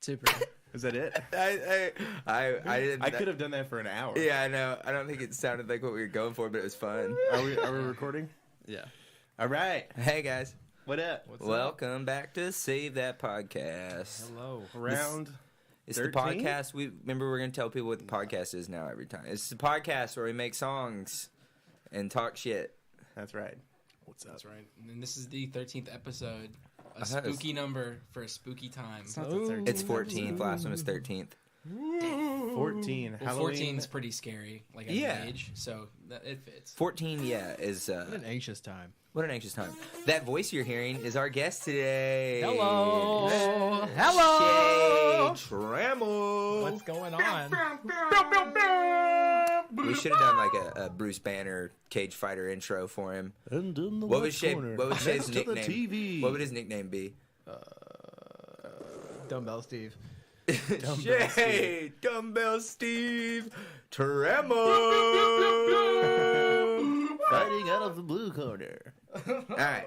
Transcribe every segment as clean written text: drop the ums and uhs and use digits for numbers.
Super. Is that it? I could have done that for an hour. Yeah, I know. I don't think it sounded like what we were going for, but it was fun. Are we recording? Yeah. All right. Hey guys, What up? welcome back to Save That Podcast. Hello. Round. It's the 13? podcast. We're going to tell people what the podcast is now every time. It's the podcast where we make songs and talk shit. That's right. What's up? That's right. And this is the 13th episode. A I thought it was- spooky number for a spooky time. It's not the 13th. It's 14th. Last one was 13th. 14. Well, Halloween. 14 is pretty scary, like at Yeah. an age, so it fits. 14, yeah, is What an anxious time. what an anxious time. That voice you're hearing is our guest today. Hello. Shea Hello. Trammel. What's going on? We should have done like a Bruce Banner cage fighter intro for him. And in the What left would Shea? corner, What would Shea's next to the nickname? TV. What would his nickname be? Dumbbell Steve. Shea Dumbbell Steve Trammel. Fighting out of the blue corner. All right.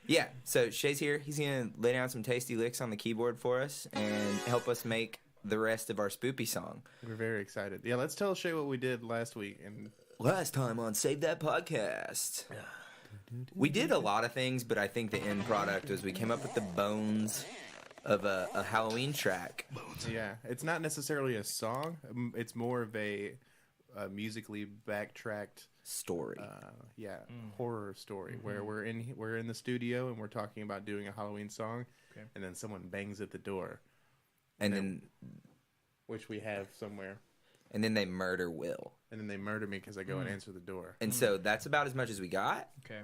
Yeah, so Shea's here. He's going to lay down some tasty licks on the keyboard for us and help us make the rest of our spoopy song. We're very excited. Yeah, let's tell Shay what we did last week. And Last time on Save That Podcast, we did a lot of things, but I think the end product was we came up with the bones of a Halloween track. yeah, it's not necessarily a song. It's more of a musically backtracked, Story. horror story where we're in the studio and we're talking about doing a Halloween song, and then someone bangs at the door, and then which we have somewhere, they murder Will. and then they murder me because I go and answer the door. And so that's about as much as we got. Okay.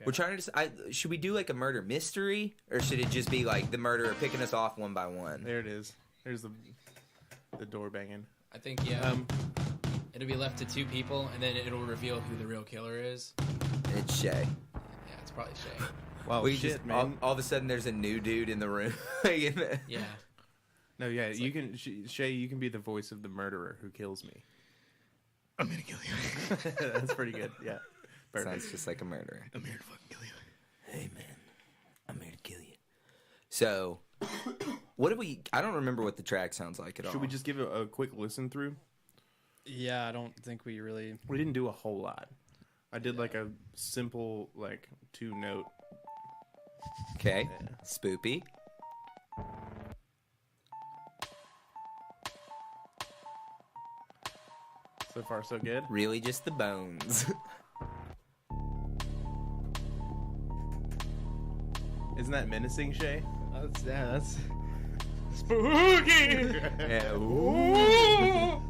We're trying to decide, should we do like a murder mystery, or should it just be like the murderer picking us off one by one? There it is. There's the door banging. I think, yeah, it'll be left to two people, and then it'll reveal who the real killer is. It's Shay. Yeah, it's probably Shay. Wow, We shit, just man. all of a sudden there's a new dude in the room. Yeah. No, yeah, you can, Shay, you can be the voice of the murderer who kills me. I'm gonna kill you. That's pretty good. Yeah. Perfect. Sounds just like a murderer. I'm here to fucking kill you. Hey man, I'm here to kill you. So, what did we? I don't remember what the track sounds like at all. Should we just give it a quick listen through? Yeah, I don't think we really. We didn't do a whole lot. I did like a simple, like 2-note. Okay, spoopy. So far, so good. Really, just the bones. Isn't that menacing, Shay? That's Spooky. Yeah. Ooh.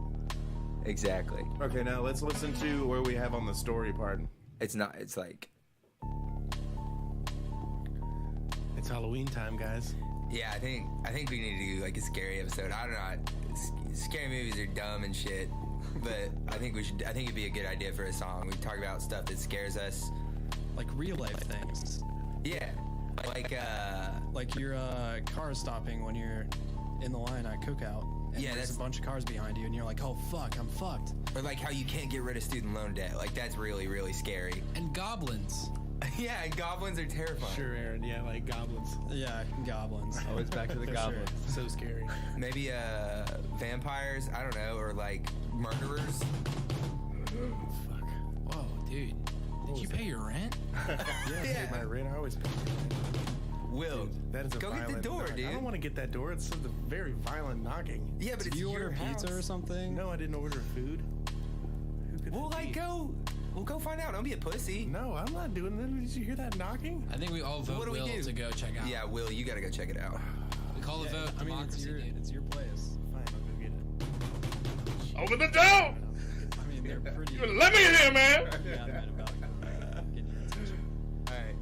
Exactly. Okay, now let's listen to where we have on the story part. It's not. It's like. It's Halloween time, guys. Yeah, I think we need to do like a scary episode. I don't know. Scary movies are dumb and shit, but I think it'd be a good idea for a song. We talk about stuff that scares us. like real life things. Yeah, Like your car stopping when you're in the line at Cookout. And Yeah, there's that's- a bunch of cars behind you, and you're like, "Oh fuck, I'm fucked." or like how you can't get rid of student loan debt. Like that's really really scary. And goblins. Yeah, and goblins are terrifying. Sure, Aaron. Yeah, like goblins. Yeah, goblins. Always back to the For goblins. sure. So scary. Maybe vampires. I don't know, or like murderers. Fuck. Whoa, dude. Did you pay your rent? Yeah, Yeah. Hey, my rent. I always pay. Will, Dude, that is a go get the violent door, knock. dude. I don't want to get that door. It's a very violent knocking. Yeah, but Did it's you your order house. pizza or something? No, I didn't order food. Who could We'll that like be? we'll go find out. Don't be a pussy. No, I'm not doing that. Did you hear that knocking? I think we all vote What do we Will do? to go check out. Yeah, Will, you gotta go check it out. We call the vote I mean, it's democracy, dude. it's your place. Fine, I'll go get it. Open the door! I mean, they're pretty. Let me in here, man! Yeah, man, about getting your attention. All right.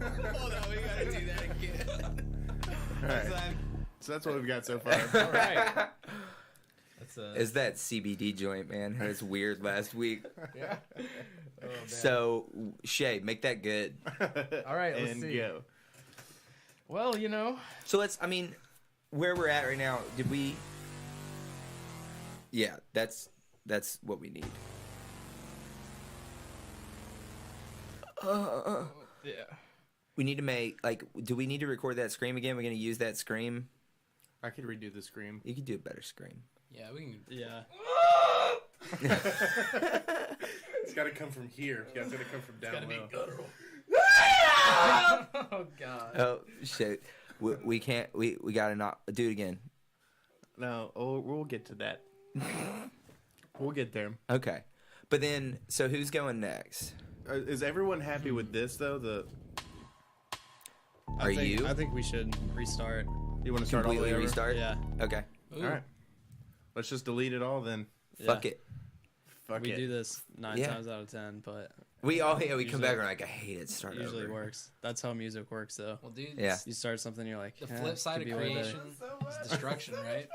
Hold on, we gotta do that again. All right. So that's what we've got so far. All right. That's Is that CBD joint, man? It was weird last week. Yeah. So, Shay, make that good. All right, let's And see. go. Well, you know, So where we're at right now, did we... Yeah, that's what we need. yeah. We need to make, do we need to record that scream again? We're going to use that scream? I could redo the scream. You could do a better scream. Yeah, we can. Yeah. It's got to come from here. It's got to come from down low. guttural. Oh God. Oh, shit. We can't, we got to not... Do it again. No, we'll get to that. We'll get there. Okay. But then, so who's going next? Is everyone happy with this, though? Are you? I think we should restart. You want to start all the way Completely over? restart? Yeah. Okay. Ooh. All right. Let's just delete it all then. Fuck Yeah. it. Fuck We it. do this 9 Yeah. times out of 10, but We come Usually- back and we're like, I hate it. Start usually over. works. That's how music works, though. Well, dude. Yeah. You start something, you're like, The "Eh, flip side could of be way better." creation is destruction, right?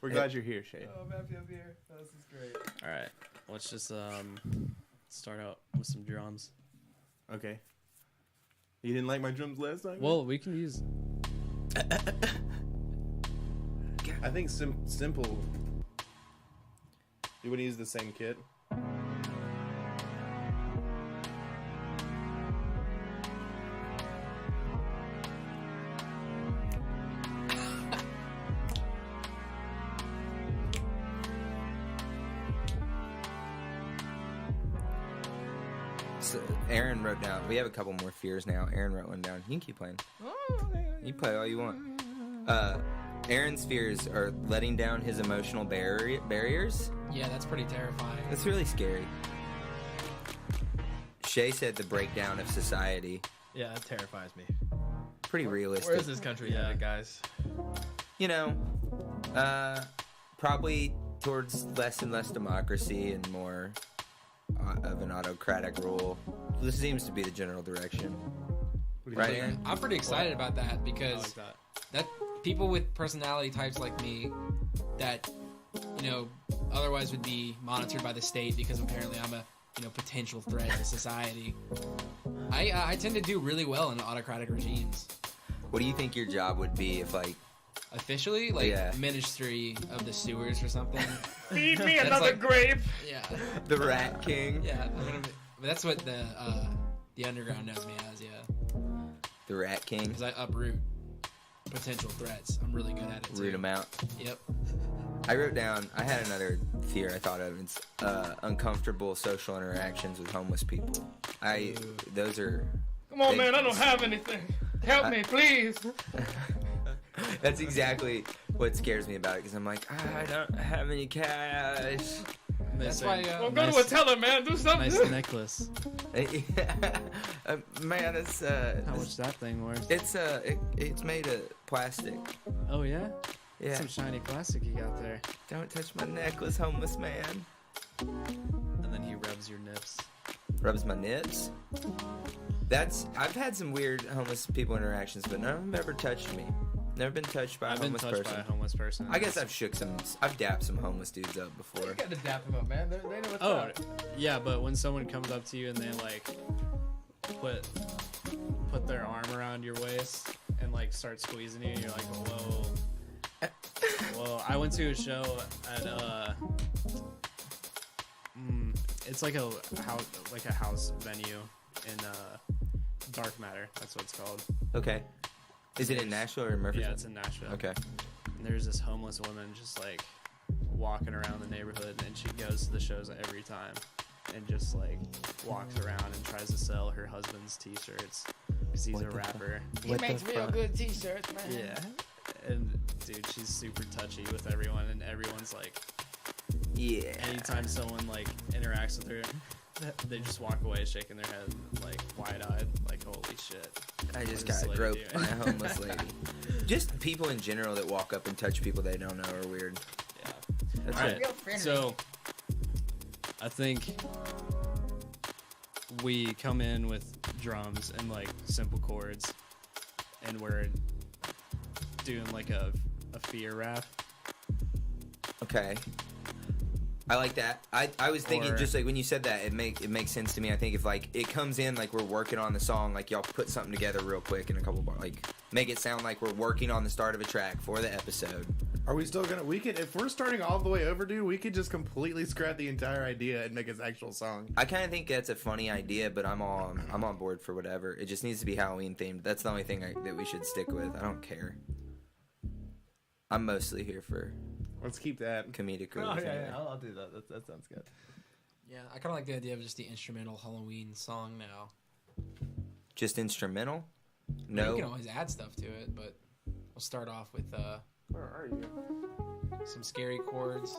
We're glad you're here, Shay. Oh, I'm happy I'm here. This is great. All right, let's just start out with some drums. Okay. You didn't like my drums last time? Well, we can use. I think simple. You would use the same kit. So Aaron wrote down. We have a couple more fears now. Aaron wrote one down. You can keep playing. You play all you want. Aaron's fears are letting down his emotional barriers. Yeah, that's pretty terrifying. That's really scary. Shay said the breakdown of society. Yeah, that terrifies me. Pretty realistic. Where is this country headed, guys? You know, probably towards less and less democracy and more of an autocratic rule. This seems to be the general direction. Right, Aaron? I'm pretty excited about that I because like that. that people with personality types like me that otherwise would be monitored by the state because apparently I'm a potential threat to society. I tend to do really well in autocratic regimes. What do you think your job would be if, Officially, Yeah. Ministry of the Sewers or something. Feed me That's another like- grape. Yeah, the Rat King? yeah. That's what the underground knows me as. Yeah, The Rat King? because I uproot potential threats. I'm really good at it. Too. Root him out. Yep. I wrote down, I had another fear I thought of. It's uncomfortable social interactions with homeless people. Those are... Come on, Big- man. I don't have anything. Help me, please. That's exactly what scares me about it, because I'm like, I don't have any cash. That's why. Well, go to a teller, man. Do something. Nice necklace. Man, it's How much that thing worth? it's made of plastic. Oh yeah. Yeah. Some shiny plastic you got there. Don't touch my necklace, homeless man. And then he rubs your nips. Rubs my nips. I've had some weird homeless people interactions, but none of them ever touched me. Never been touched by a I've been homeless touched person. by a homeless person. I guess I've dapped some homeless dudes up before. You got to dap them up, man. They know what's Oh, up. yeah, but when someone comes up to you and they put their arm around your waist and start squeezing you, and you're like, whoa. Whoa. I went to a show at it's like a house venue in Dark Matter. That's what it's called. Okay. Is it in Nashville or in Murfreesboro? Yeah, it's in Nashville. Okay. And there's this homeless woman just walking around the neighborhood, and she goes to the shows every time and just walks around and tries to sell her husband's t-shirts because he's a rapper. He makes real good t-shirts, man. Yeah. And dude, she's super touchy with everyone, and everyone's Yeah. anytime someone interacts with her, they just walk away shaking their head wide-eyed, holy shit. I just What is got this lady groped by doing? a homeless lady. Just people in general that walk up and touch people they don't know are weird. Yeah. That's All it. right. So I think we come in with drums and simple chords, and we're doing a fear rap. Okay. I like that. I was thinking, just like when you said that, it makes sense to me. I think if like it comes in like we're working on the song, like y'all put something together real quick in a couple bars, like make it sound like we're working on the start of a track for the episode. Are we still gonna? We could, if we're starting all the way over, dude. We could just completely scrap the entire idea and make his actual song. I kind of think that's a funny idea, but I'm on board for whatever. It just needs to be Halloween themed. That's the only thing that we should stick with. I don't care. I'm mostly here for. Let's keep that Comedic Oh, relief. yeah, I'll do that. That sounds good. Yeah, I kind of like the idea of just the instrumental Halloween song now. Just instrumental? You No. can always add stuff to it, but we'll start off with Where are you? some scary chords,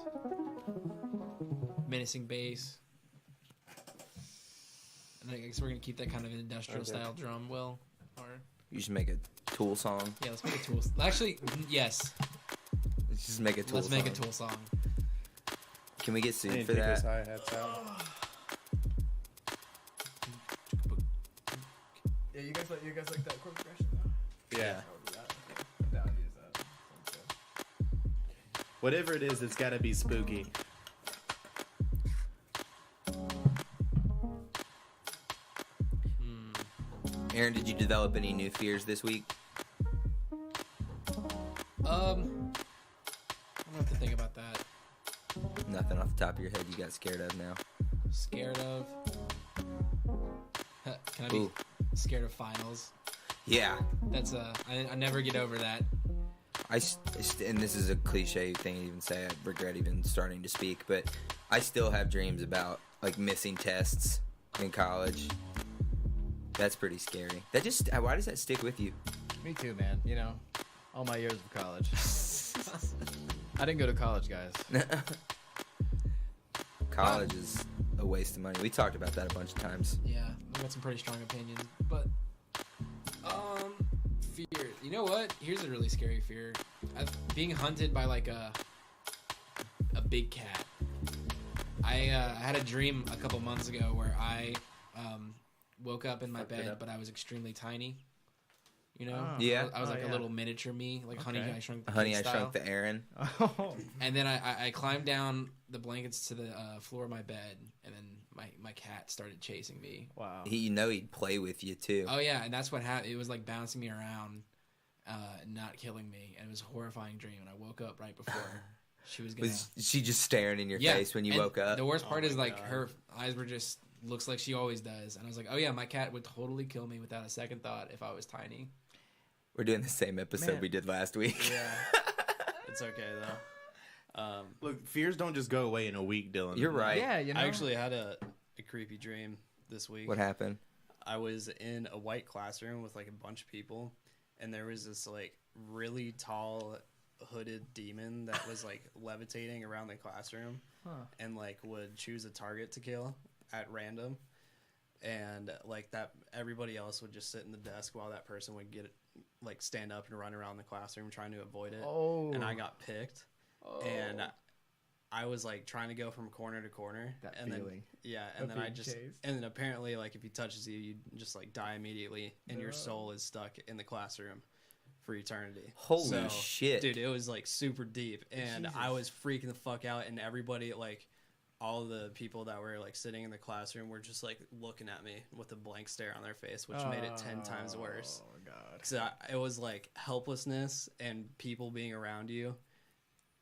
menacing bass, and I guess we're gonna keep that kind of industrial style drum. Will, or You should make a Tool song. yeah, let's make a Tool. Actually, yes, Let's just make a Tool let's song. make a Tool song. Can we get I sued didn't for take his that? hi-hats out. Yeah, you guys like that chord progression though? Yeah. I'll do that. Okay. I'm down to use that. Sounds good. Whatever it is, it's got to be spooky. Aaron, did you develop any new fears this week? I don't have to think about that. Nothing off the top of your head you got scared of now. Scared of? Can I be Ooh. scared of finals? Yeah. That's I never get over that. And this is a cliche thing to even say. I regret even starting to speak, but I still have dreams about like missing tests in college. That's pretty scary. Why does that stick with you? Me too, man. You know, all my years of college. I didn't go to college, guys. College is a waste of money. We talked about that a bunch of times. Yeah, I've got some pretty strong opinions, but fear. You know what? Here's a really scary fear: being hunted by like a big cat. I had a dream a couple months ago where I woke up in my bed, but I was extremely tiny. You know? Oh. Yeah. I was like yeah. a little miniature me, like Honey, Okay. I Shrunk the Honey, Kid I style. Shrunk the Aaron. Oh. And then I climbed down the blankets to the floor of my bed, and then my cat started chasing me. Wow. He'd play with you too. Oh yeah, and that's what happened. It was like bouncing me around, not killing me, and it was a horrifying dream. And I woke up right before she was gonna. Was she just staring in your Yeah, face when you and woke up? The worst part Oh is my like God. her eyes were just looks like she always does, and I was like, oh yeah, my cat would totally kill me without a second thought if I was tiny. We're doing the same episode Man. we did last week. Yeah. It's okay though. Look, fears don't just go away in a week, Dylan. You're right. Yeah, you know. I actually had a creepy dream this week. What happened? I was in a white classroom with like a bunch of people, and there was this like really tall hooded demon that was like levitating around the classroom and like would choose a target to kill at random, and like that everybody else would just sit in the desk while that person would get like stand up and run around the classroom trying to avoid it. Oh. And I got picked, and I was like trying to go from corner to corner. That and feeling then yeah, of and then I being just chased. and then apparently like if he touches you, you just like die immediately, and your soul is stuck in the classroom for eternity. Holy shit. dude! It was like super deep, and I was freaking the fuck out, and everybody like. All the people that were like sitting in the classroom were just like looking at me with a blank stare on their face, which made it 10 times worse. Oh god. So it was like helplessness and people being around you,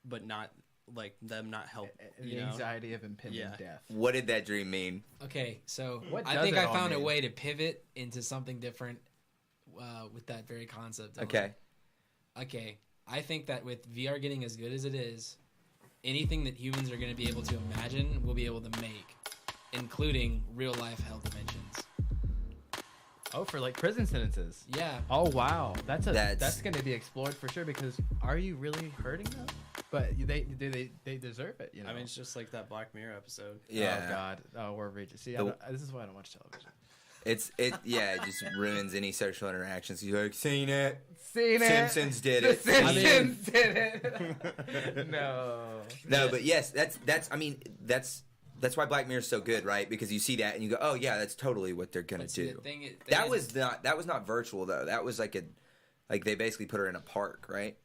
but not like them not help. The You know? anxiety of impending Yeah. death. What did that dream mean? Okay, so What I does think it I all found a mean? way to pivot into something different with that very concept. Okay. Okay, I think that with VR getting as good as it is, anything that humans are going to be able to imagine, we'll be able to make, including real life hell dimensions. Oh, for like prison sentences. Yeah. Oh wow, that's That's- going to be explored for sure. Because are you really hurting them? But they deserve it. You know. I mean, it's just like that Black Mirror episode. Yeah. Oh god. Oh, we're reaching. See, this is why I don't watch television. It just ruins any social interactions. You're like, seen it. Seen it. Simpsons did The it. Simpsons did it. No. No, but yes, that's why Black Mirror's so good, right? Because you see that and you go, oh yeah, that's totally what they're gonna But see, do. the thing That is- was not virtual though. That was like they basically put her in a park, right?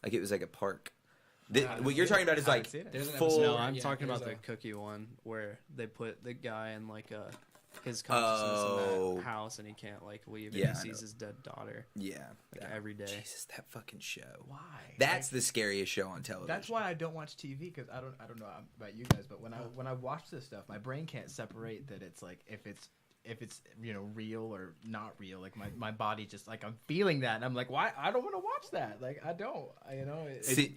Like it was like a park. What you're talking about is like seen it. There's an full. episode- No, I'm Yeah, talking about there's the cookie one where they put the guy in like his consciousness Oh. in that house and he can't like leave. Yeah, And I he sees know. his dead daughter Yeah, like every day. Jesus, that fucking show. Why? That's the scariest show on television. That's why I don't watch TV because I don't know about you guys, but when I watch this stuff, my brain can't separate that it's like if it's real or not real. Like my body just like I'm feeling that and I'm like, why? I don't want to watch that. Like I don't. See,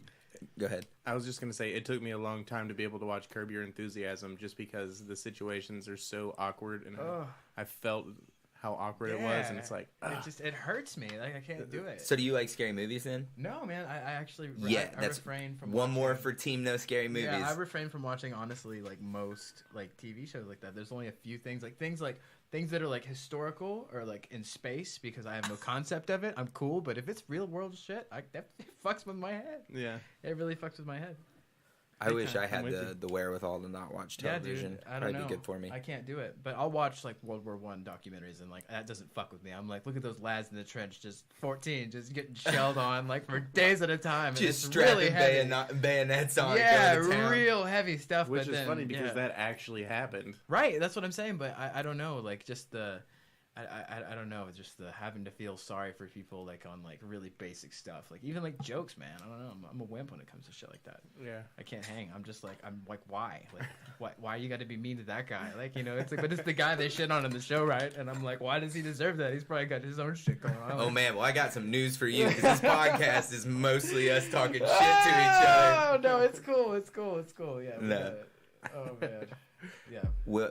go ahead. I was just gonna say it took me a long time to be able to watch Curb Your Enthusiasm just because the situations are so awkward and I felt how awkward it was and it's like it hurts me. Like I can't do it. So do you like scary movies then? No, man. I actually Yeah, I that's refrain from one more watching- for Team No Scary Movies. Yeah, I refrain from watching honestly like most like TV shows like that. There's only a few things that are like historical or like in space because I have no concept of it. I'm cool, but if it's real world shit, that fucks with my head. yeah. It really fucks with my head. I wish I had I'm with the wherewithal to not watch television. Yeah, dude. I don't That'd know. be good for me. I can't do it, but I'll watch like World War I documentaries and like that doesn't fuck with me. I'm like, look at those lads in the trench, just 14, just getting shelled on like for days at a time. And Just it's really strapping heavy. bayonets on. Yeah, going to town. real heavy stuff. Which but is then, funny because yeah. that actually happened. Right, that's what I'm saying, but I don't know, like just the I don't know, just the having to feel sorry for people like on like really basic stuff, like even like jokes, man. I don't know, I'm a wimp when it comes to shit like that. Yeah. I can't hang. I'm like why? Like why you got to be mean to that guy? Like it's like, but it's the guy they shit on in the show, right? And I'm like, why does he deserve that? He's probably got his own shit going on. Oh man, well I got some news for you because this podcast is mostly us talking shit to each other. Oh no, it's cool. Yeah. we No. got it. Oh man. Yeah. Well,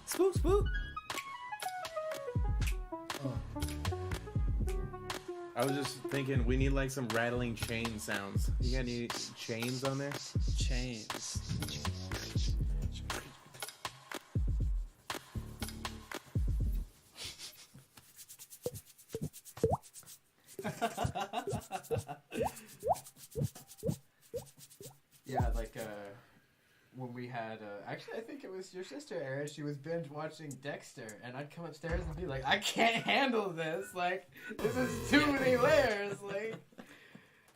spook, spook. I was just thinking we need like some rattling chain sounds. You got any chains on there? Chains. Yeah, like when we had actually I think it was your sister Erin, she was binge watching Dexter and I'd come upstairs and be like, I can't handle this, like this is too many layers, like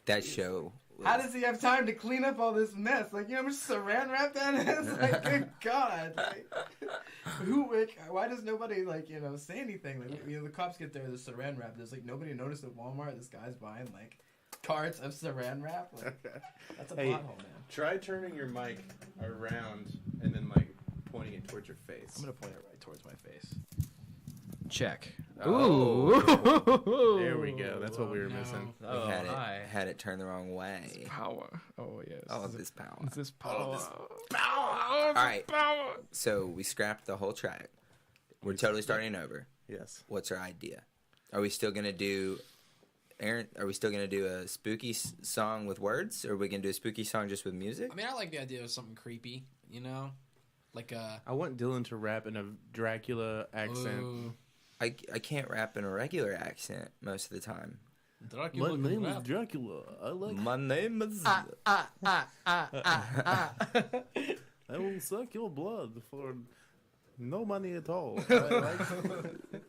That show. how does he have time to clean up all this mess? Like, you know how much saran wrap that is? Like, good God. Like, why does nobody, like, say anything? Like, the cops get there, there's saran wrap. There's, like, nobody noticed at Walmart this guy's buying, like, carts of saran wrap. Like, that's a Hey, pothole, man. Try turning your mic around and then like pointing it towards your face. I'm going to point it right towards my face. Check. Oh. There we go. That's what we were no. missing. We Oh, had hi. it had it turned the wrong way. Power. Oh, yes. All of this power. Is this power? All right. So we scrapped the whole track. We're totally starting over. Yes. What's our idea? Are we still gonna do, Aaron? Are we still gonna do a spooky song with words, or are we gonna do a spooky song just with music? I mean, I like the idea of something creepy, like I want Dylan to rap in a Dracula accent. Ooh, I can't rap in a regular accent most of the time. Dracula My name can is rap. Dracula. I like. My name is. I will suck your blood for no money at all. I like.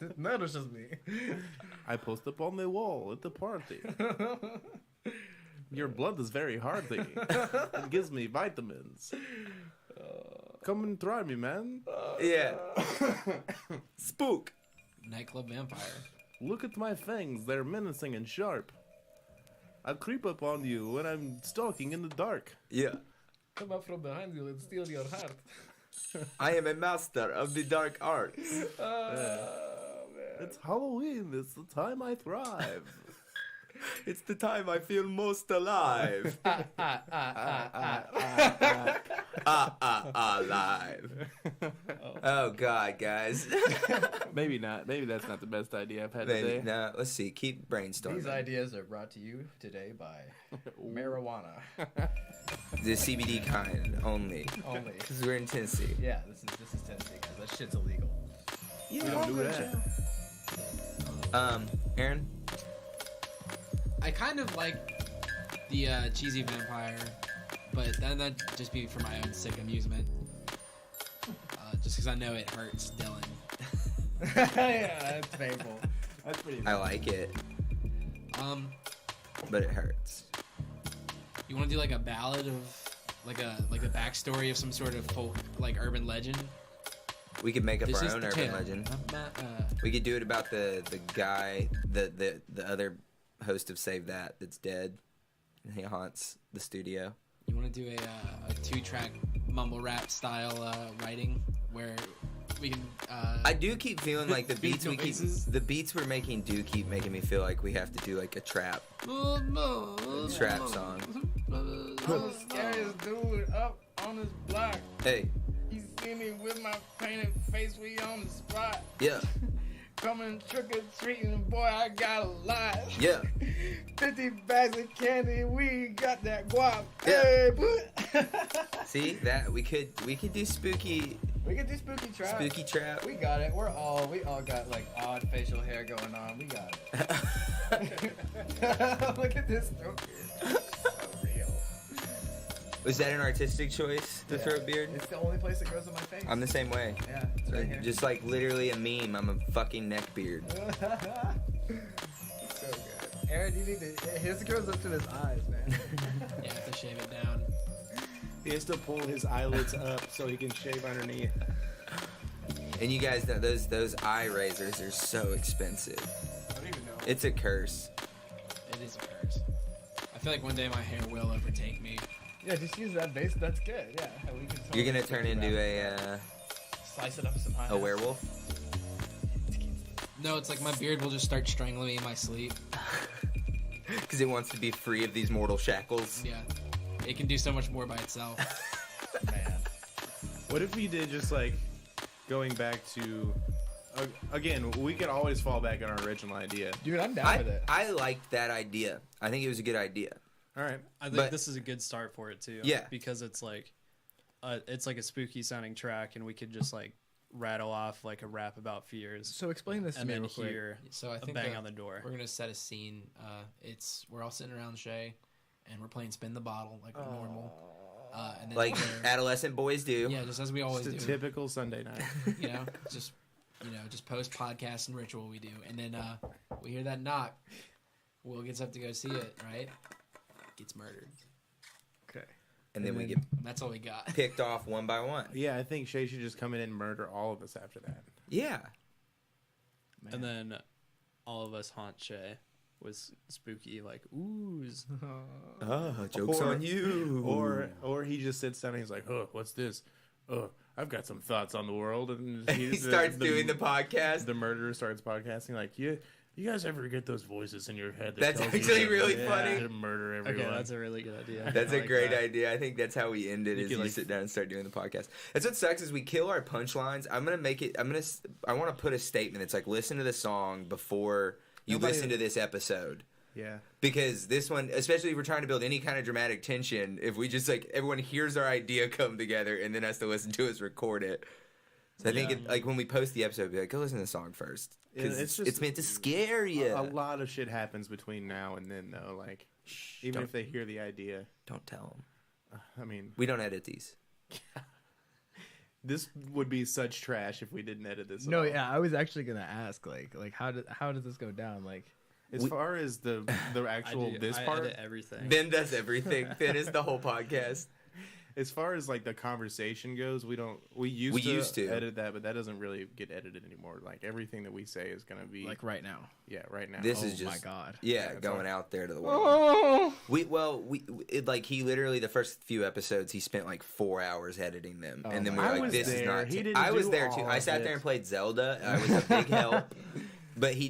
It nourishes me. I post up on the wall at the party. Your blood is very hearty. It gives me vitamins. Come and try me, man. Yeah. Spook. Nightclub vampire. Look at my fangs. They're menacing and sharp. I'll creep up on you when I'm stalking in the dark. Yeah. Come up from behind you and steal your heart. I am a master of the dark arts. It's Halloween. It's the time I thrive. It's the time I feel most alive. Alive. Oh God, guys. Maybe not. Maybe that's not the best idea I've had Maybe, today. no, let's see. Keep brainstorming. These ideas are brought to you today by marijuana. The CBD kind only. Only. Because we're in Tennessee. Yeah, this is Tennessee, guys. That shit's illegal. We don't do that. Aaron? I kind of like the cheesy vampire, but that'd just be for my own sick amusement. Just because I know it hurts Dylan. Yeah, that's painful. That's pretty I like it. but it hurts. You want to do like a ballad of like a backstory of some sort of folk, like urban legend? We could make up This our is own the urban tale. legend. We could do it about the guy, the other host of Save that's dead. He haunts the studio. You want to do a 2-track mumble rap style writing where we can. I do keep feeling like the beats Faces. the beats we're making do keep making me feel like we have to do like a trap song. I'm the scariest dude up on this block. Hey, You see me with my painted face, we on the spot. yeah, Coming trick or treating, boy, I got a lot. yeah. 50 bags of candy, we got that guap. Yeah. Hey, boy. See that we could do spooky We can do spooky trap. trap. We got it. We all got like odd facial hair going on. We got it. Look at this throat beard. So real. Was that an artistic choice, the throat beard? It's the only place that grows on my face. I'm the same way. Yeah, it's right here. Just like literally a meme. I'm a fucking neck beard. It's so good. Aaron, you need to. His grows up to his eyes, man. You have to shave it down. He has to pull his eyelids up so he can shave underneath. And you guys know those eye razors are so expensive. I don't even know. It's a curse. It is a curse. I feel like one day my hair will overtake me. Yeah, just use that base. That's good. Yeah, we can. You're gonna turn into slice it up some high. a werewolf. No, it's like my beard will just start strangling me in my sleep. Because it wants to be free of these mortal shackles. Yeah. It can do so much more by itself. Man. What if we did just like going back to again? We could always fall back on our original idea. Dude, I'm down with it. I liked that idea. I think it was a good idea. All right, I think But- this is a good start for it too. Yeah. because it's like a spooky sounding track, and we could just like rattle off like a rap about fears, So explain this to and me then real quick. hear So I a think bang that on the door. we're gonna set a scene. We're all sitting around Shea, and we're playing spin the bottle like normal. And then Like we're- adolescent boys do. yeah, just as we always It's a do. typical Sunday night. You know, just post podcast and ritual we do, and then we hear that knock. Will gets up to go see it. Right, gets murdered. Okay. And then we get That's all we got. picked off one by one. Yeah, I think Shay should just come in and murder all of us after that. Yeah. And then all of us haunt Shay with spooky like oohs. Oh, joke's Or- on you. Or he just sits down and he's like, "Oh, what's this? Oh, I've got some thoughts on the world." And he starts doing the podcast. The murderer starts podcasting like, "Yeah, you guys ever get those voices in your head?" That That's tells you actually that- really yeah, funny. to murder everyone. Okay, that's a really good idea. That's I a like great that. idea. I think that's how we end it. You Is could, you like- sit down and start doing the podcast. That's what sucks is we kill our punchlines. I'm gonna make it. I want to put a statement. It's like listen to the song before you Nobody- listen to this episode. Yeah. Because this one, especially if we're trying to build any kind of dramatic tension, if we just like everyone hears our idea come together and then has to listen to us record it. So I think like when we post the episode, be like, go listen to the song first. Because It's it's just- meant to scare you. A lot of shit happens between now and then, though. Like, even don't- if they hear the idea, Don't tell them. I mean, We don't edit these. this would be such trash if we didn't edit this. at No, all. yeah, I was actually gonna ask, like how does this go down? Like, As far as the actual this I part, edit everything. Ben does everything. Ben is the whole podcast. as far as like the conversation goes, we used to edit that, but that doesn't really get edited anymore. Like everything that we say is gonna be like right now. right now. This Oh is just my God. Yeah, it's going all- out there to the world. Oh. He literally the first few episodes he spent like 4 hours editing them, and then we I were like, was "This is there. not." He didn't I was do there all too. I of sat it. there and played Zelda. I was a big help, but he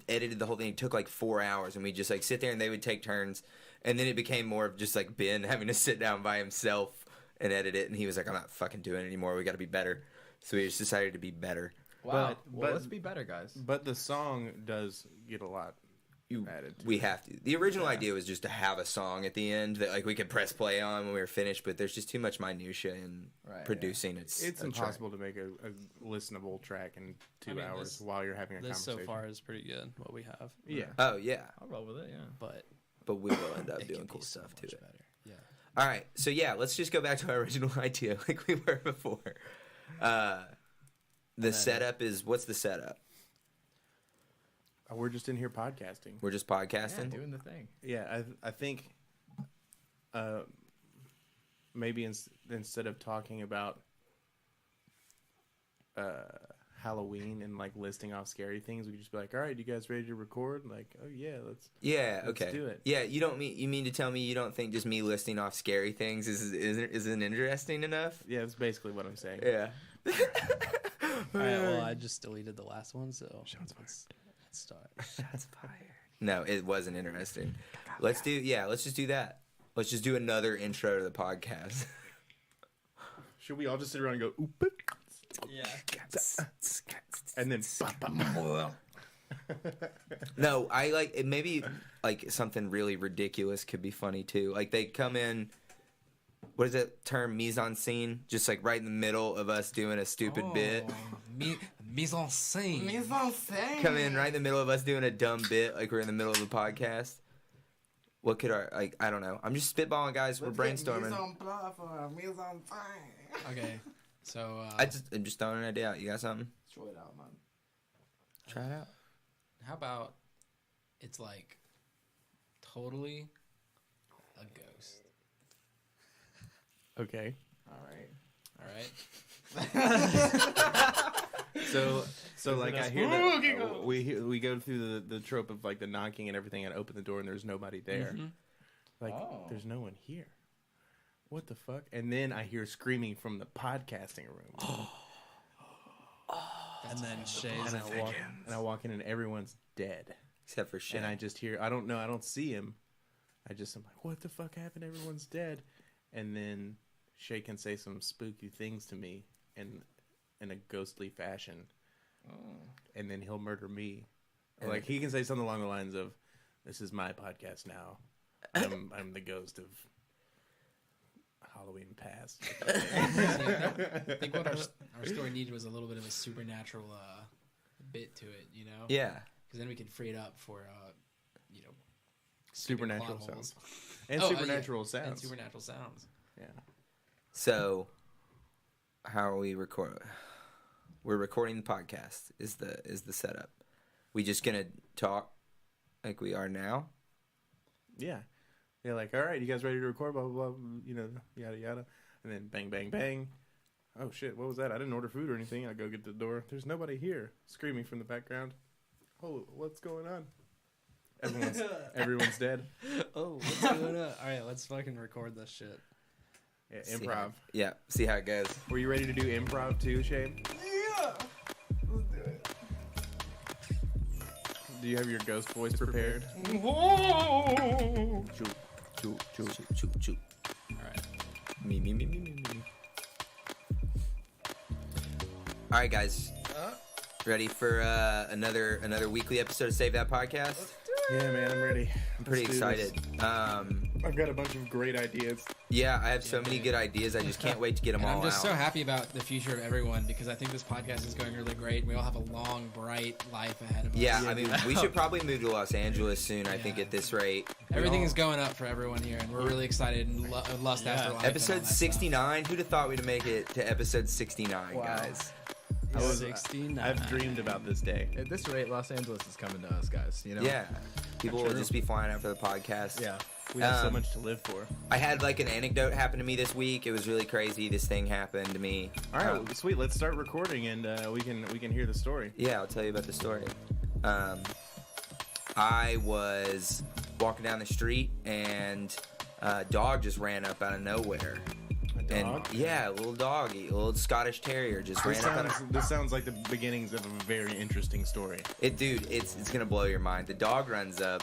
edited the whole thing. It took like 4 hours, and we just like sit there and they would take turns, and then it became more of just like Ben having to sit down by himself and edit it, and he was like, "I'm not fucking doing it anymore. We got to be better." So we just decided to be better. Wow. But- Let's be better, guys. But the song does get a lot added to We it. have to. The original idea was just to have a song at the end that like we could press play on when we were finished, but there's just too much minutia in Right, producing. It's a track. impossible to make a listenable track in 2 mean, hours while you're having a This so conversation. far is pretty good. What we have, Yeah. Oh yeah, I'll roll with it. Yeah. but but we will end up It doing can cool be so stuff to much it. better. yeah. All right, so yeah, let's just go back to our original idea like we were before. The setup is what's the setup? We're just in here podcasting. We're just Yeah, podcasting. doing the thing. Yeah, I think maybe instead of talking about Halloween and like listing off scary things, we could just be like, all right, you guys ready to record? Like, oh yeah, let's Okay. do it. Yeah, you mean to tell me you don't think just me listing off scary things isn't interesting enough? Yeah, that's basically what I'm saying. Yeah. All right, well, I just deleted the last one, so let's start. Shots fired. No, it wasn't interesting. Let's just do that. Let's just do another intro to the podcast. Should we all just sit around and go, oop, Yeah. and then No, I like it. Maybe like something really ridiculous could be funny too. Like they come in. What is that term? Mise en scene, just like right in the middle of us doing a stupid bit. Mise en scene. Come in right in the middle of us doing a dumb bit, like we're in the middle of the podcast. What could our like? I don't know. I'm just spitballing, guys. We're brainstorming. Okay, so I'm just throwing an idea out. You got something? Throw it out, man. Try it out. how about it's like totally a ghost? okay. All right. So like I hear that we go through the trope of like the knocking and everything, and open the door and there's nobody there. Mm-hmm. Like there's no one here. What the fuck? And then I hear screaming from the podcasting room. And then Shay's and I walk in and everyone's dead. Except for shit. And I just hear, I don't know, I don't see him. I'm like, what the fuck happened? Everyone's dead. And then Shay can say some spooky things to me in a ghostly fashion. And then he'll murder me. Or like he can say something along the lines of, "This is my podcast now. I'm the ghost of Halloween past." I think what our story needed was a little bit of a supernatural bit to it, you know? Yeah. Because then we can free it up for, Supernatural plot sounds. holes. And supernatural sounds. And supernatural sounds. Yeah. So, how are we record? We're recording the podcast. Is the setup? We just gonna talk like we are now? Yeah. They're like, all right, you guys ready to record? Blah, blah, blah, you know, yada, yada. And then bang, bang, bang. Oh, shit, what was that? I didn't order food or anything. I go get the door. There's nobody here. Screaming from the background. Oh, what's going on? Everyone's dead. Oh, what's going on? All right, let's fucking record this shit. Yeah, improv. See how it goes. Were you ready to do improv too, Shane? Yeah. Let's do it. Do you have your ghost voice prepared? Whoa! Shoot. All right. Me. All right, guys. Ready for another weekly episode of Save That Podcast? Yeah, man, I'm ready. I'm pretty Let's do this. excited. I've got a bunch of great ideas. Yeah, I have so many good ideas. I just can't wait to get them And all I'm just out. so happy about the future of everyone because I think this podcast is going really great. We all have a long, bright life ahead of us. Yeah, I mean, we should probably move to Los Angeles soon, I think, Yeah. at this rate. Everything is going up for everyone here, and we're really excited and lust after life. and all Episode that stuff. 69? Who'd have thought we'd make it to episode 69, Wow. guys? I've 69. dreamed about this day. At this rate, Los Angeles is coming to us, guys. You know? Yeah. People will just be flying out for the podcast. Yeah. We have so Um, much to live for. I had like an anecdote happen to me this week. It was really crazy. This thing happened to me. All right, well, sweet. Let's start recording, and we can hear the story. Yeah, I'll tell you about the story. I was walking down the street and a dog just ran up out of nowhere. A And dog? yeah, a little doggy, a little Scottish Terrier just ran up out of. This sounds like the beginnings of a very interesting story. Dude, it's gonna blow your mind. The dog runs up,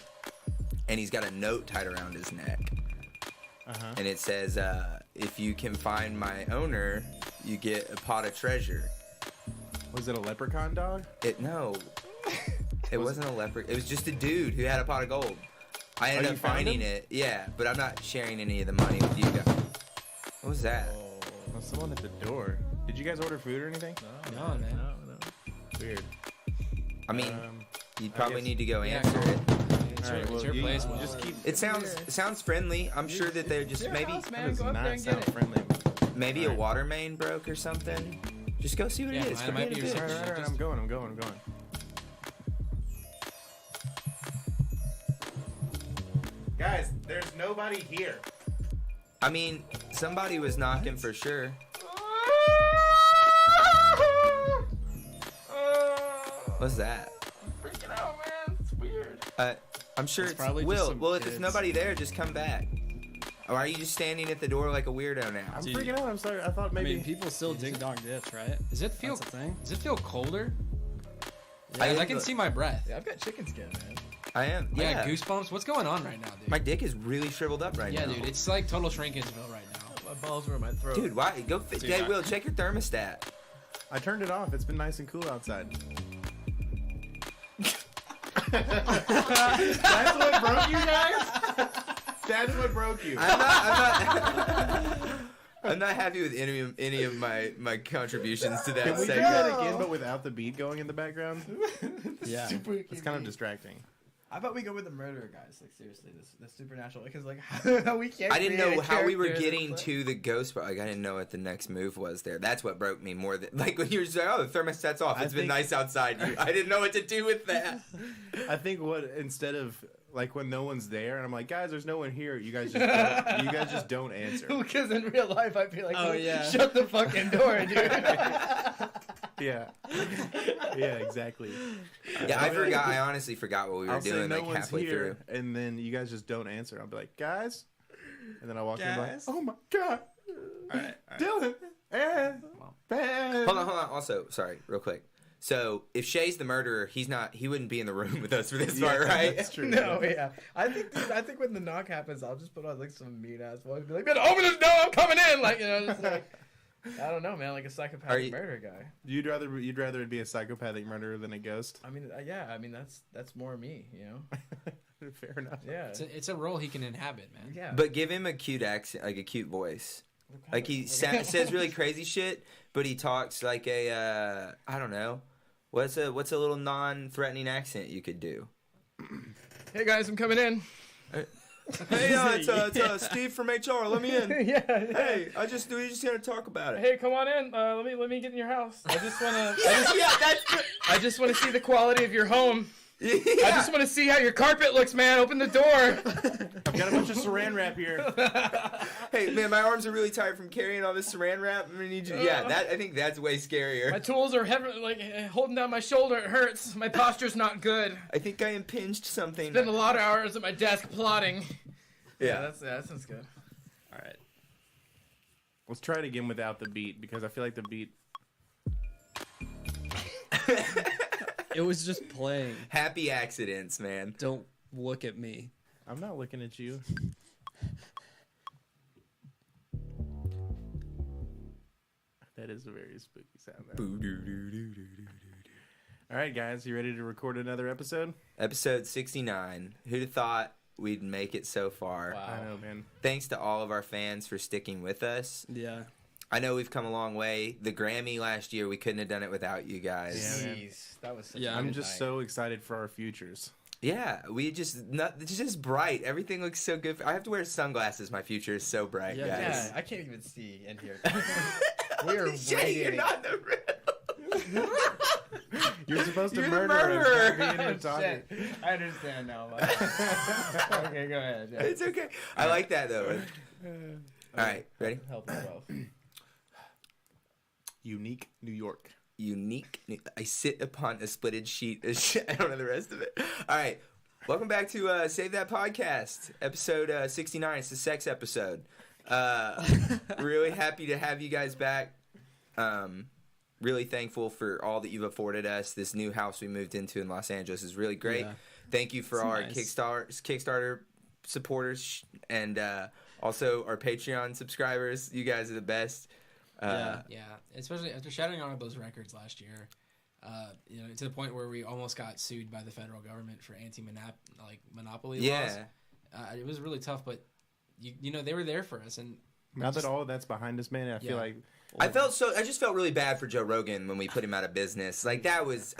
and he's got a note tied around his neck, and it says, "If you can find my owner, you get a pot of treasure." Was it a leprechaun dog? No, it wasn't a leopard. It was just a dude who had a pot of gold. I ended you up found finding him? it. Yeah, but I'm not sharing any of the money with you guys. What was that? Oh, someone at the door. Did you guys order food or anything? No, man. No. Weird. I mean, you probably guess- need to go Yeah, answer cool. it. It's All right, your, well, it's your you place. just keep. It sounds friendly. I'm sure that they're just maybe Man, That does go up there not and sound get it. friendly. maybe a Alright. water main broke or something. Just go see what Yeah, it is. mine Come might get be a your bitch. service. All right, Just- I'm going. nobody here. I mean, somebody was knocking for sure. What's that? I'm freaking out, man. It's weird. I'm sure It's it's probably just Will. some Well, if kids. there's nobody there, just come back. Or are you just standing at the door like a weirdo now? I'm Dude. freaking out. I'm sorry. I thought I maybe. mean, people still ding dong ditch, right? Does it feel? That's a thing. Does it feel colder? I I can see my breath. Yeah, I've got chicken skin, man. I am. I Yeah. got goosebumps. What's going on right now, dude? My dick is really shriveled up right yeah, now. dude, it's like total shrinkageville right now. My balls were in my throat. Dude, why? Go. Hey, Will, check your thermostat. I turned it off. It's been nice and cool outside. That's what broke you guys? That's what broke you. I'm not happy with any of my contributions to that Can we do segment. that again, but without the beat going in the background? Yeah. It's kind of distracting. How about we go with the murderer, guys? Like seriously, this supernatural. Because like we can't. I didn't create know a how we were character getting that's to the ghost, but like I didn't know what the next move was there. That's what broke me more than like when you were just like, "Oh, the thermostat's off. It's been think- nice outside." I didn't know what to do with that. I think instead of like when no one's there, and I'm like, guys, there's no one here. You guys just don't answer. Because in real life, I'd be like, Oh, yeah. shut the fucking door, dude. Yeah. Yeah, exactly. Yeah, I forgot. I honestly forgot what we were I'll say doing no like one's halfway here, through. and then you guys just don't answer. I'll be like, guys, and then I walk in like, Guys? oh my god, All right. Dylan, Ben. Hold on. Also, sorry, real quick. So if Shay's the murderer, he wouldn't be in the room with us for this part, right? That's true. No, yeah. I think when the knock happens, I'll just put on like some mean ass voice, be like, "Man, open this door, I'm coming in!" Like, you know, just like I don't know, man, like a psychopathic murder guy. You'd rather it be a psychopathic murderer than a ghost? I mean, yeah, I mean that's more me, you know. Fair enough. Yeah, It's a role he can inhabit, man. yeah. But give him a cute accent, like a cute voice. Like he says really crazy shit, but he talks like a I don't know. What's a little non-threatening accent you could do? Hey guys, I'm coming in. Hey, it's Steve from HR. Let me in. Yeah. Hey, we just here to talk about it. Hey, come on in. Let me get in your house. I just wanna. That's good. I just want to see the quality of your home. Yeah. I just want to see how your carpet looks, man. Open the door. I've got a bunch of saran wrap here. Hey, man, my arms are really tired from carrying all this saran wrap. I need you. Yeah, I think that's way scarier. My tools are heavy, like holding down my shoulder. It hurts. My posture's not good. I think I impinged something. Spent a lot of hours at my desk plotting. Yeah. That sounds good. All right. Let's try it again without the beat because I feel like the beat. It was just playing. Happy accidents, man. Don't look at me. I'm not looking at you. That is a very spooky sound. All right, guys, you ready to record another episode? Episode 69. Who'd have thought we'd make it so far? Wow. I know, man. Thanks to all of our fans for sticking with us. Yeah. I know we've come a long way. The Grammy last year, we couldn't have done it without you guys. Yeah, man. Jeez, that was such Yeah, a I'm good just night. so excited for our futures. Yeah, it's just bright. Everything looks so good. I have to wear sunglasses. My future is so bright, Yeah, guys. Yeah, I can't even see in here. We are Shit, you're waiting. not the real. You're supposed to You're the murder us. murderer. Not being here talking. Shit. I understand now. Okay, go ahead. Yeah. It's okay. I like that though. All right, ready? Help yourself. Unique New York. Unique. I sit upon a splitted sheet. I don't know the rest of it. All right. Welcome back to Save That Podcast, episode 69. It's the sex episode. Really happy to have you guys back. Really thankful for all that you've afforded us. This new house we moved into in Los Angeles is really great. Yeah. Thank you for It's our nice. Kickstarter supporters and also our Patreon subscribers. You guys are the best. Yeah. Yeah, especially after shattering all of those records last year, to the point where we almost got sued by the federal government for monopoly laws. It was really tough, but you know they were there for us, and Now that all of that's behind us, man, I feel Yeah. like I just felt really bad for Joe Rogan when we put him out of business. Like that was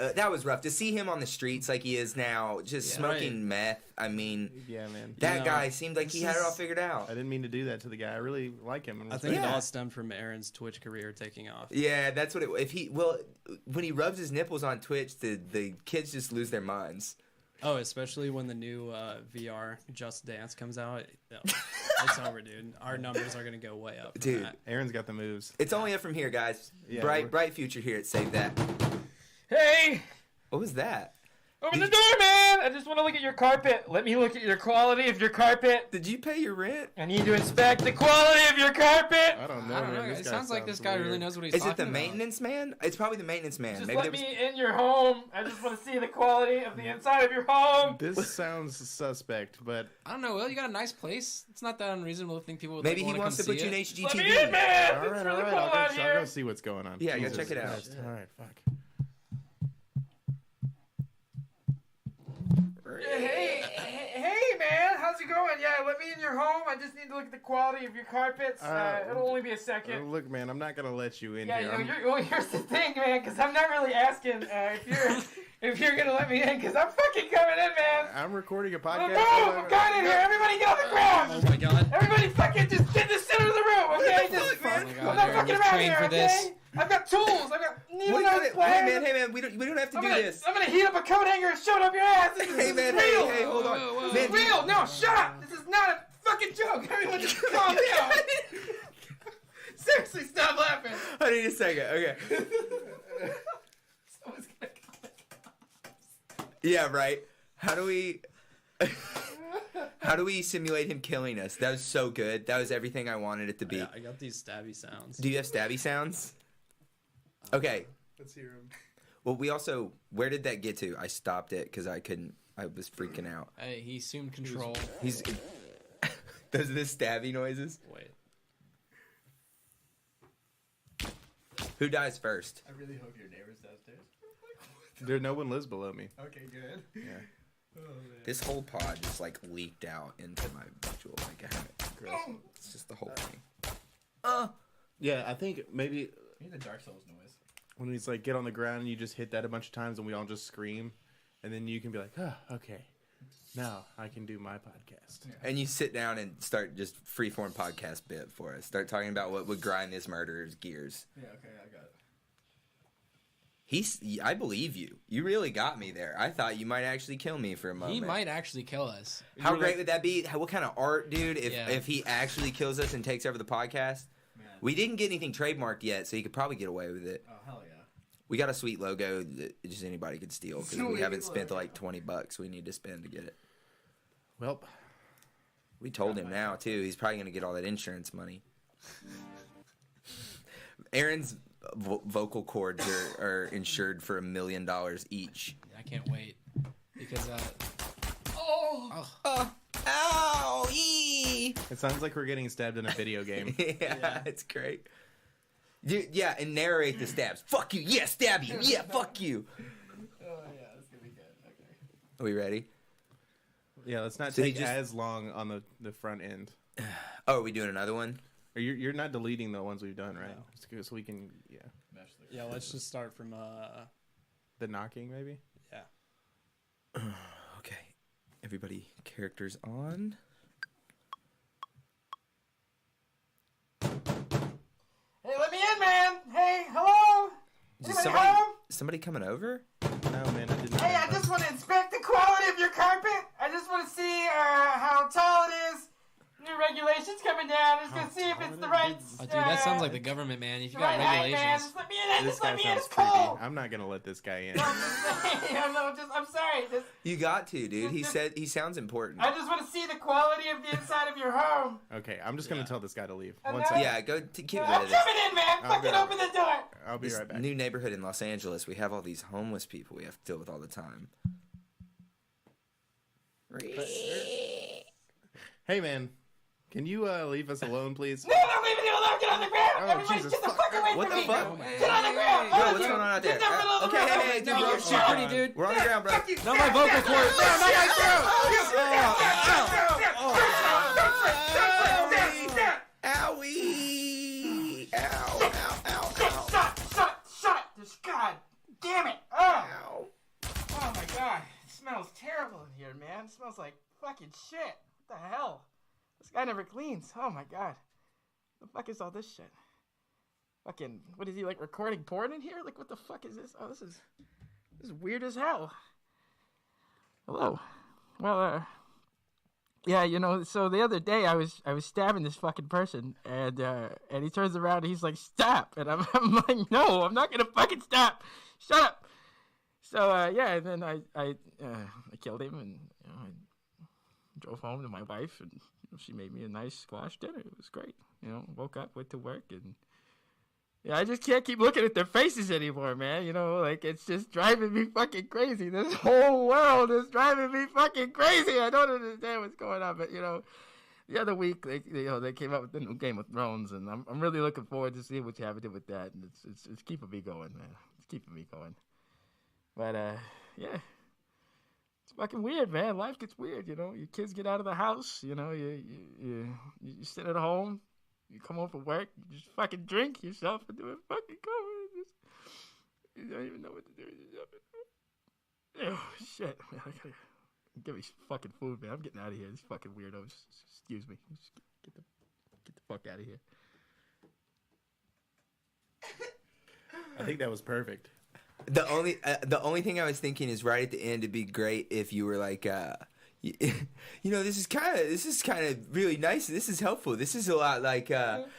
rough to see him on the streets like he is now, just Yeah. smoking Right. meth. I mean, yeah, man. that know, guy seemed like he had it all figured I out. didn't mean to do that to the guy. I really like him. And I think Yeah. it all stemmed from Aaron's Twitch career taking off. Yeah, that's what it. When he rubs his nipples on Twitch, the kids just lose their minds. Oh, especially when the new VR Just Dance comes out. It's over, dude. Our numbers are going to go way up. from Dude. that. Aaron's got the moves. It's only up from here, guys. Yeah, bright future here at Save That. Hey, What was that? open the door, man. I just want to look at your carpet. Let me look at your quality of your carpet. Did you pay your rent? I need to inspect the quality of your carpet. I don't know. I don't know. Man. This It guy sounds like this sounds guy weird. really knows what he's Is talking it the about. maintenance man? It's probably the maintenance man. Just Maybe let there was... me in your home. I just want to see the quality of the inside of your home. This sounds suspect, but I don't know. Well, you got a nice place. It's not that unreasonable to think people would Maybe like, he wants to come put see you in it. Let me in, HGTV. man. all It's right, really all right. cool out I'll here. go see what's going on. Yeah, go Jesus check it out. Christ. All right, fuck. Hey, man, how's it going? Yeah, let me in your home. I just need to look at the quality of your carpets. It'll only be a second. Look, man, I'm not gonna let you in Yeah, here. here's the thing, man, because I'm not really asking if you're gonna let me in, because I'm fucking coming in, man. I'm recording a Move! podcast. I'm going in here. Everybody get on the ground. Oh my god. Everybody fucking just get in the center of the room, okay? Just, man. Oh my I'm God, not Aaron, fucking you've around trained here, for okay? this. I've got tools. I've got needle What are nose you pliers. gonna... Hey, man, we don't have to I'm do gonna, this. I'm gonna heat up a coat hanger and shove it up your ass. This Hey, is man, real. hey, hold on. Whoa, whoa, Man, It's real. No, shut up. This is not a fucking joke. Everyone just calm down. Seriously, stop laughing. I need a second. Okay. Someone's gonna Yeah, right. How do we simulate him killing us? That was so good. That was everything I wanted it to be. Yeah, I got these stabby sounds. Do you have stabby sounds? Okay. Let's hear him. Well, we also... Where did that get to? I stopped it because I couldn't... I was freaking out. Hey, he assumed control. He's... Those are the stabby noises. Wait. Who dies first? I really hope your neighbor's downstairs. No one lives below me. Okay, good. Yeah. Oh, man. This whole pod just like leaked out into my visual. Like I haven't. It's just the whole thing. Yeah, I think maybe You need the Dark Souls noise. when he's like get on the ground and you just hit that a bunch of times and we all just scream, and then you can be like, oh, okay, now I can do my podcast. And you sit down and start just freeform podcast bit for us. Start talking about what would grind this murderer's gears. Yeah, okay, I got it. I believe you. You really got me there. I thought you might actually kill me for a moment. He might actually kill us. How great would that be? What kind of art, dude? Yeah. If he actually kills us and takes over the podcast, Man. we didn't get anything trademarked yet, so you could probably get away with it. Oh, hell yeah. We got a sweet logo that just anybody could steal because we Sweet haven't spent the logo. like $20 we need to spend to get it. Well, We told him now too. He's probably gonna get all that insurance money. Aaron's vocal cords are insured for $1 million each. I can't wait because Ow! Ee! it sounds like we're getting stabbed in a video game. Yeah, it's great. Yeah, and narrate the stabs. Fuck you. Yeah, stab you. Yeah, fuck you. Oh, yeah, that's gonna be good. Okay. Are we ready? Yeah, let's not So he take just- as long on the front end. Oh, are we doing another one? Or you're not deleting the ones we've done, right? No. Just 'cause we can, yeah. Mesh the Yeah, let's just start from The knocking, maybe? yeah. Okay. Everybody, characters on. Hey, let me in, man. Hey, hello. Is Anybody somebody, home? somebody coming over? No, man, I didn't. Hey, I just want to inspect the quality of your carpet. I just want to see how tall it is. New regulations coming down. Just gonna see if it's the right. oh, dude, that sounds like the government, man. If you got right height, man. regulations, Just let me in. This Just guy let me in. sounds It's creepy. cold. I'm not gonna let this guy in. No, I'm just saying. I'm sorry. You got to, dude. He said he sounds important. I just want to see the quality of the inside of your home. Okay, I'm just gonna Yeah. tell this guy to leave. And One now- second. Yeah, go get rid I'm of this. coming in, man. I'll Fucking go. open the door. I'll be This right back. new neighborhood in Los Angeles, we have all these homeless people we have to deal with all the time. Hey, man, can you leave us alone, please? No, I'm leaving you alone. Get on the ground. Oh, Everybody, Jesus get the fuck. fuck away What from the me. fuck? Get on the ground. Yo, what's going on out there? Get down the middle of the Okay, road. hey, dude, No, bro, you're shit, pretty, dude. We're on the ground, bro. Fuck you. not my vocal cords. No, not my throat. Owie! Ow! Ow! Ow! Ow! Shut. Just God damn it. Ow! Oh my God. It smells terrible in here, man. It smells like fucking shit. What the hell? This guy never cleans. Oh my God. The fuck is all this shit? Fucking, what is he, like, recording porn in here? Like, what the fuck is this? Oh, this is weird as hell. Hello. Well, yeah, you know, so the other day I was stabbing this fucking person, and he turns around and he's like, "Stop!" And I'm like, "No, I'm not gonna fucking stop. Shut up." So yeah, and then I killed him, and you know, I drove home to my wife, and she made me a nice squash dinner. It was great. You know, woke up, went to work, and yeah, I just can't keep looking at their faces anymore, man. You know, like, it's just driving me fucking crazy. This whole world is driving me fucking crazy. I don't understand what's going on, but you know, the other week they came out with the new Game of Thrones, and I'm really looking forward to see what you have to do with that. And it's keeping me going, man. It's keeping me going. But yeah, it's fucking weird, man. Life gets weird, you know. Your kids get out of the house, you know. You sit at home. You come home from work, you just fucking drink yourself and do it fucking cover. You don't even know what to do with yourself. Oh, shit. Man, I gotta give me some fucking food, man. I'm getting out of here. This fucking weirdos. Excuse me. Just get the fuck out of here. I think that was perfect. The only thing I was thinking is right at the end, it'd be great if you were like, you know, this is kind of really nice. This is helpful. This is a lot like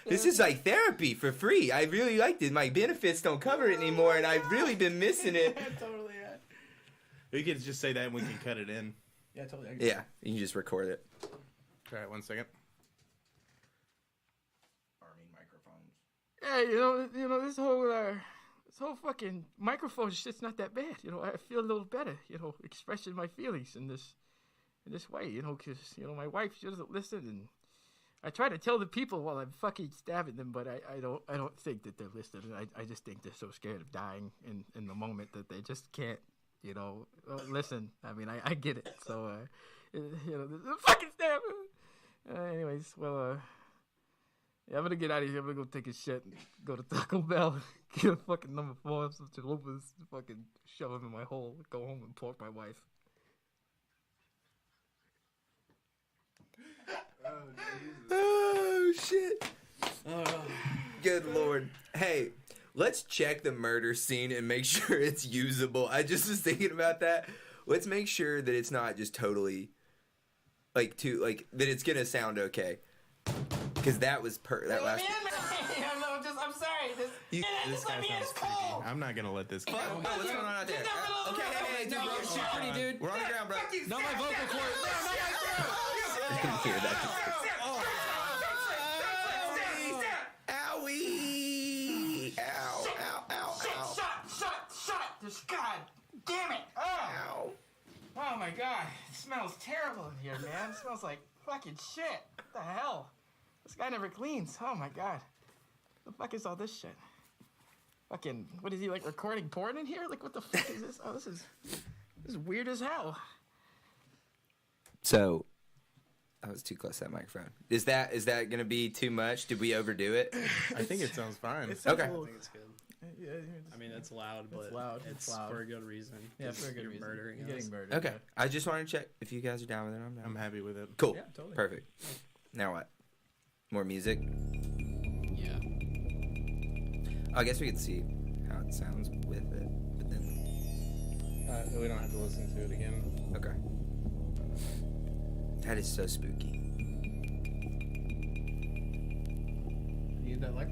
this is like therapy for free. I really liked it. My benefits don't cover it anymore, and I've really been missing it. Totally, yeah. We could just say that and we can cut it in. Yeah, totally. Yeah, you can just record it. All right, 1 second. Army microphones. Yeah, you know, this whole fucking microphone shit's not that bad. You know, I feel a little better, you know, expressing my feelings in this way, you know, because, you know, my wife, she doesn't listen, and I try to tell the people while I'm fucking stabbing them, but I don't think that they're listening. I just think they're so scared of dying in the moment that they just can't, you know, listen. I mean, I get it. So, you know, the fucking stab. Anyways, well, yeah, I'm gonna get out of here. I'm gonna go take a shit and go to Taco Bell, get a fucking number 4, some chalupas, fucking shove them in my hole, go home and pork my wife. Oh shit! Good lord! Hey, let's check the murder scene and make sure it's usable. I just was thinking about that. Let's make sure that it's not just totally that it's gonna sound okay. Because that was that last. I'm sorry. This guy sounds freaky. I'm not gonna let this go. What's going on out there? Okay, hey, dude, You're shit pretty, dude. we're on the ground, bro. Not my vocal cord. I can hear that. Owie! Ow! Shut! Just God damn it! Ow! Oh my God! It smells terrible in here, man. It smells like fucking shit. What the hell? This guy never cleans. Oh my God! The fuck is all this shit? Fucking, what is he, like, recording porn in here? Like, what the fuck is this? Oh, this is weird as hell. So, I was too close to that microphone. Is that gonna be too much? Did we overdo it? I think it sounds fine. Okay. I think it's good. Yeah, I mean, it's loud, but It's loud. it's It's loud. for a good reason. Yeah, for a good You're reason. murdering You're us. getting murdered. Okay. I just wanted to check if you guys are down with it. I'm down. I'm happy with it. Cool. Yeah, totally. Perfect. Now what? More music? Yeah. I guess we could see how it sounds with it, but then We don't have to listen to it again. okay. That is so spooky. You need that, like,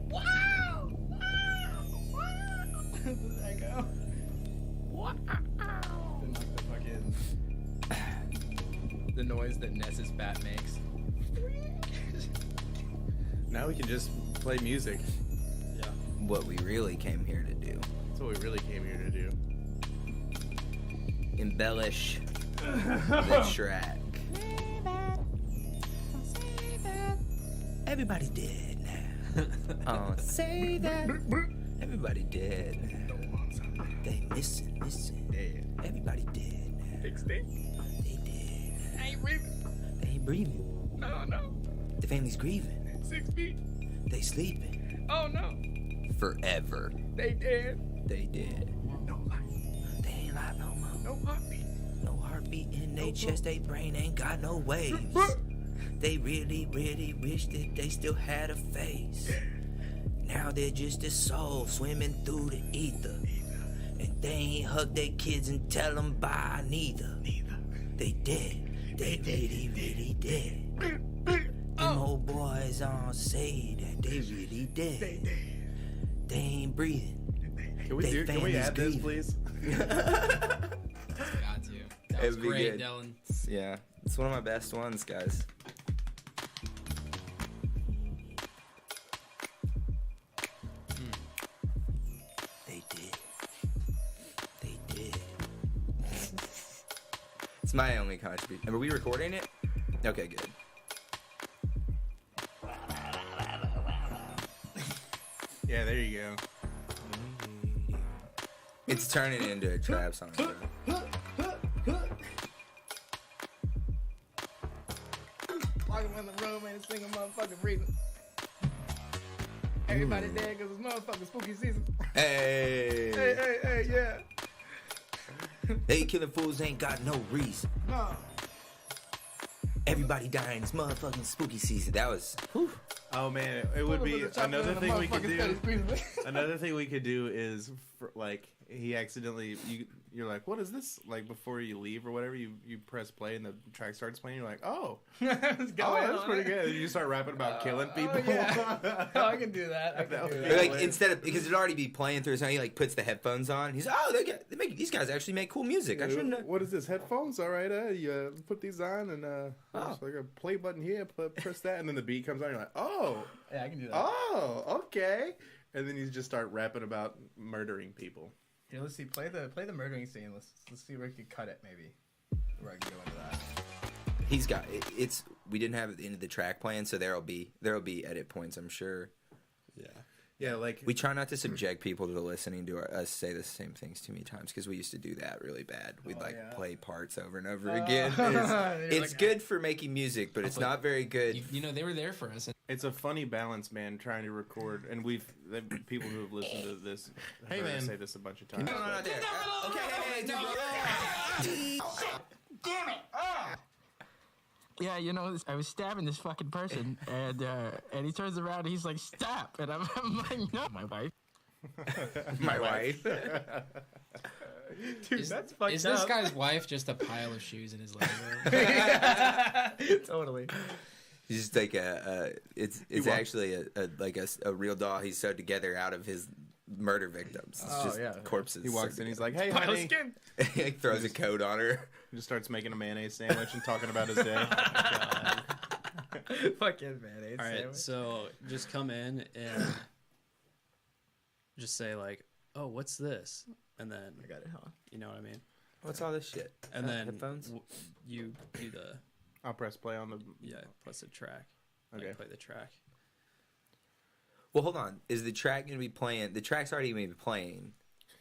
does that go? Then, like, the fucking the noise that Ness's bat makes. Now we can just play music. Yeah. What we really came here to do. That's what we really came here to do. Embellish the track. Everybody dead now. Oh, say that. Everybody dead now. They missing. Everybody dead now. They dead. I ain't breathing. They ain't breathing. No. The family's grieving. 6 feet. They sleeping. Oh no. Forever. They dead. They dead. No life. They ain't alive no more. No heartbeat. No heartbeat in their chest. They brain ain't got no waves. They really, really wish that they still had a face. Now they're just a soul swimming through the ether. And they ain't hug their kids and tell them bye neither. They dead. They really dead. Them old boys all say that they really dead. They ain't breathing. Can we add this, please? Got to. That was It'd be great, good. Dylan. Yeah, it's one of my best ones, guys. They did. They did. It's my only contribution. Are we recording it? Okay, good. Yeah, there you go. It's turning into a trap song, bro. Walking in the room and singing motherfucking breathing. Everybody's there because it's motherfucking spooky season. Hey. Hey, yeah. They killing fools ain't got no reason. No. Everybody dying. It's motherfucking spooky season. That was. Whew. Oh man, it would be another thing we could do. do. Another thing we could do is like he accidentally you're like, what is this? Like before you leave or whatever, you press play and the track starts playing. You're like, oh, that's pretty good. And you start rapping about killing people. Yeah. Oh, I can do that. I can do Or, that. like instead of because it'd already be playing through his he like puts the headphones on. He's these guys actually make cool music. I shouldn't. What is this? Headphones? All right, you put these on and there's like a play button here. Press that, and then the beat comes on. You're like, oh, Yeah, I can do that. oh, okay. And then you just start rapping about murdering people. Here, let's see. Play the murdering scene. Let's see where we can cut it. Maybe where I can go into that. He's got it's. We didn't have it into the track plan, so there'll be edit points. I'm sure. Yeah, like We try not to subject people to listening to us say the same things too many times because we used to do that really bad. We'd play parts over and over again. It's good for making music, but it's not very good. You know, they were there for us. it's a funny balance, man. Trying to record, and the people who have listened to this have heard us say this a bunch of times. No, not there. Okay, hey, Damn it! Yeah, you know, I was stabbing this fucking person, and he turns around and he's like, "Stop!" And I'm like, "No, my wife." my wife. Dude, that's fucked Is up. this guy's wife just a pile of shoes in his living room? Totally. He's just like it's actually a real doll he sewed together out of his murder victims. It's just corpses. He walks in, he's like, "Hey, Pile of honey." skin. he like throws a coat on her. He just starts making a mayonnaise sandwich and talking about his day. Fucking mayonnaise All right, sandwich. so just come in and just say like, "Oh, what's this?" And then I got it, huh? you know what I mean. What's all this shit? And then headphones. You do the I'll press play on the. plus the track. Okay. Like, play the track. Well, hold on. Is the track going to be playing? The track's already going to be playing,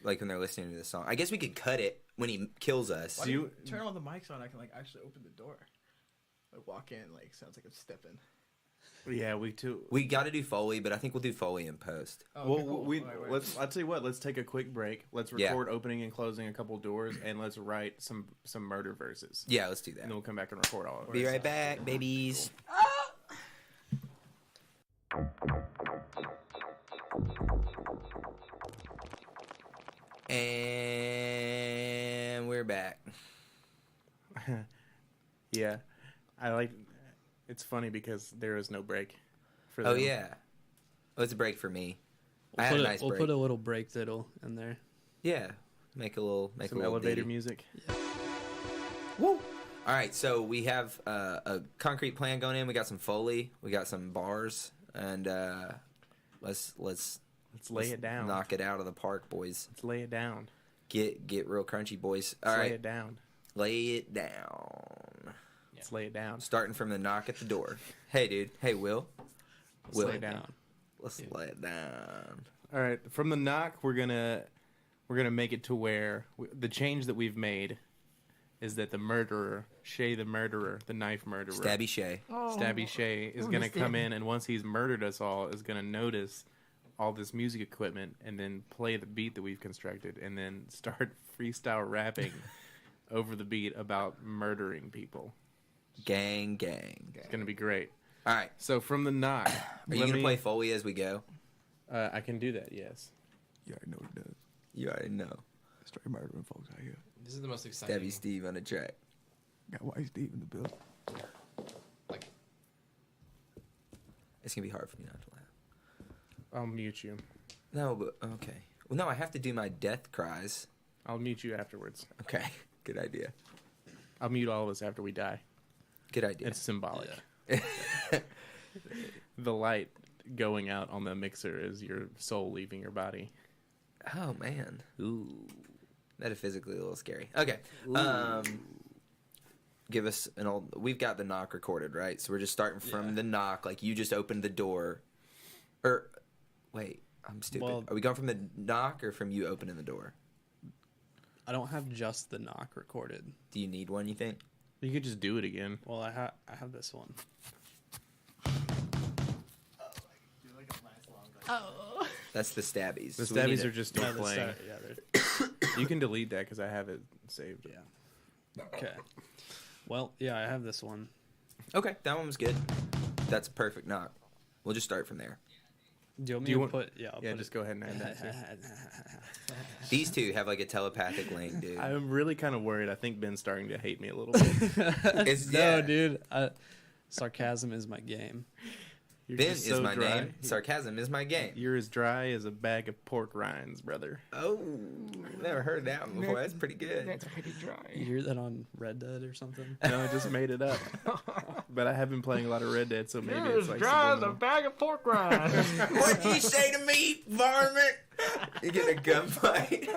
like when they're listening to the song. I guess we could cut it when he kills us. Why do you turn all the mics on? I can like actually open the door. Like walk in, like sounds like I'm stepping. Yeah, we got to do Foley, but I think we'll do Foley in post. Oh, well, okay, cool. we Wait. let's. I'll tell you what. Let's take a quick break. Let's record opening and closing a couple doors, and let's write some murder verses. Yeah, let's do that. And then we'll come back and record all of it. Be right back, babies. And we're back. Yeah, I like. It's funny because there is no break. For Oh them. yeah, well, it's a break for me. We'll I had a nice we'll break. put a little break diddle in there. Yeah, make Some a little elevator ditty. music. Woo! All right, so we have a concrete plan going in. We got some Foley, we got some bars, and let's lay it down. Knock it out of the park, boys. Let's lay it down. Get real crunchy, boys. All Let's right, lay it down. lay it down. Let's lay it down. Starting from the knock at the door. Hey, dude. Hey, Will. Let's lay it down. Let's lay it down. All right, from the knock, we're gonna make it to where the change that we've made is that the murderer, Shea the murderer, the knife murderer, Stabby Shea. Stabby Shea, is gonna come in, and once he's murdered us all, is gonna notice all this music equipment and then play the beat that we've constructed, and then start freestyle rapping over the beat about murdering people. Gang. It's gonna be great. All right. So from the knock, Are you going to play Foley as we go? I can do that. Yes. You already know what it does. You already know. Straight murdering folks out here. This is the most exciting. Stabby Steve on the track. Got White Steve in the building. It's gonna be hard for me not to laugh. I'll mute you. No, but okay. Well, no, I have to do my death cries. I'll mute you afterwards. Okay, good idea. I'll mute all of us after we die. Good idea. It's symbolic. The light going out on the mixer is your soul leaving your body. Oh man. Ooh. Metaphysically a little scary. Okay. Give us an old. We've got the knock recorded, right? So we're just starting from the knock. Like you just opened the door. Or wait, I'm stupid. Well, Are we going from the knock or from you opening the door? I don't have just the knock recorded. Do you need one? You think? You could just do it again. Well, I have this one. That's the stabbies. The So we need stabbies to- are just still the playing. You can delete that because I have it saved. Yeah. Okay. Well, yeah, I have this one. Okay, that one was good. That's a perfect knock. We'll just start from there. Do you want me Do you to want- put? Yeah, I'll Yeah, put just it. go ahead and add that too. These two have like a telepathic link, dude. I'm really kind of worried. I think Ben's starting to hate me a little bit. It's, No, yeah. dude. Sarcasm is my game. You're Ben just is so my dry. name. Sarcasm is my game. You're as dry as a bag of pork rinds, brother. Oh, never heard that one before. That's pretty good. That's pretty You dry. hear that on Red Dead or something? No, I just made it up. But I have been playing a lot of Red Dead, so maybe You're it's as like dry as a subliminal. bag of pork rinds. What'd you say to me, varmint? You get a gunfight.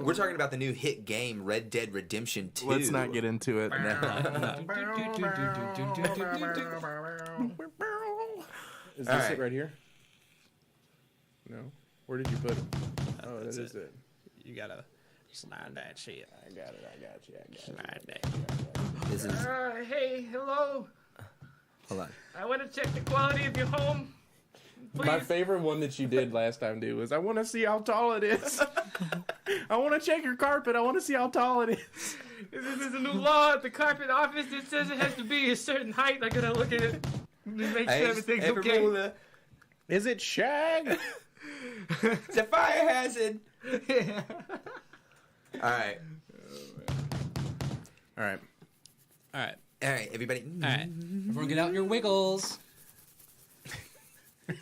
We're talking about the new hit game, Red Dead Redemption 2. Let's not get into it. Is All this right. it right here? No. Where did you put it? Oh, that That's is it. You gotta slide that shit. I got it. I got you. Slide that. This is. Hey, hello. Hold on. I want to check the quality of your home. My favorite one that you did last time, dude, was I want to see how tall it is. I want to check your carpet. I want to see how tall it is. There's a new law at the carpet office that says it has to be a certain height. I gotta look at it. Just make sure everything's okay. Is it shag? It's a fire hazard. All right. All right. All right. All right, everybody. All right. Everyone get out your wiggles. All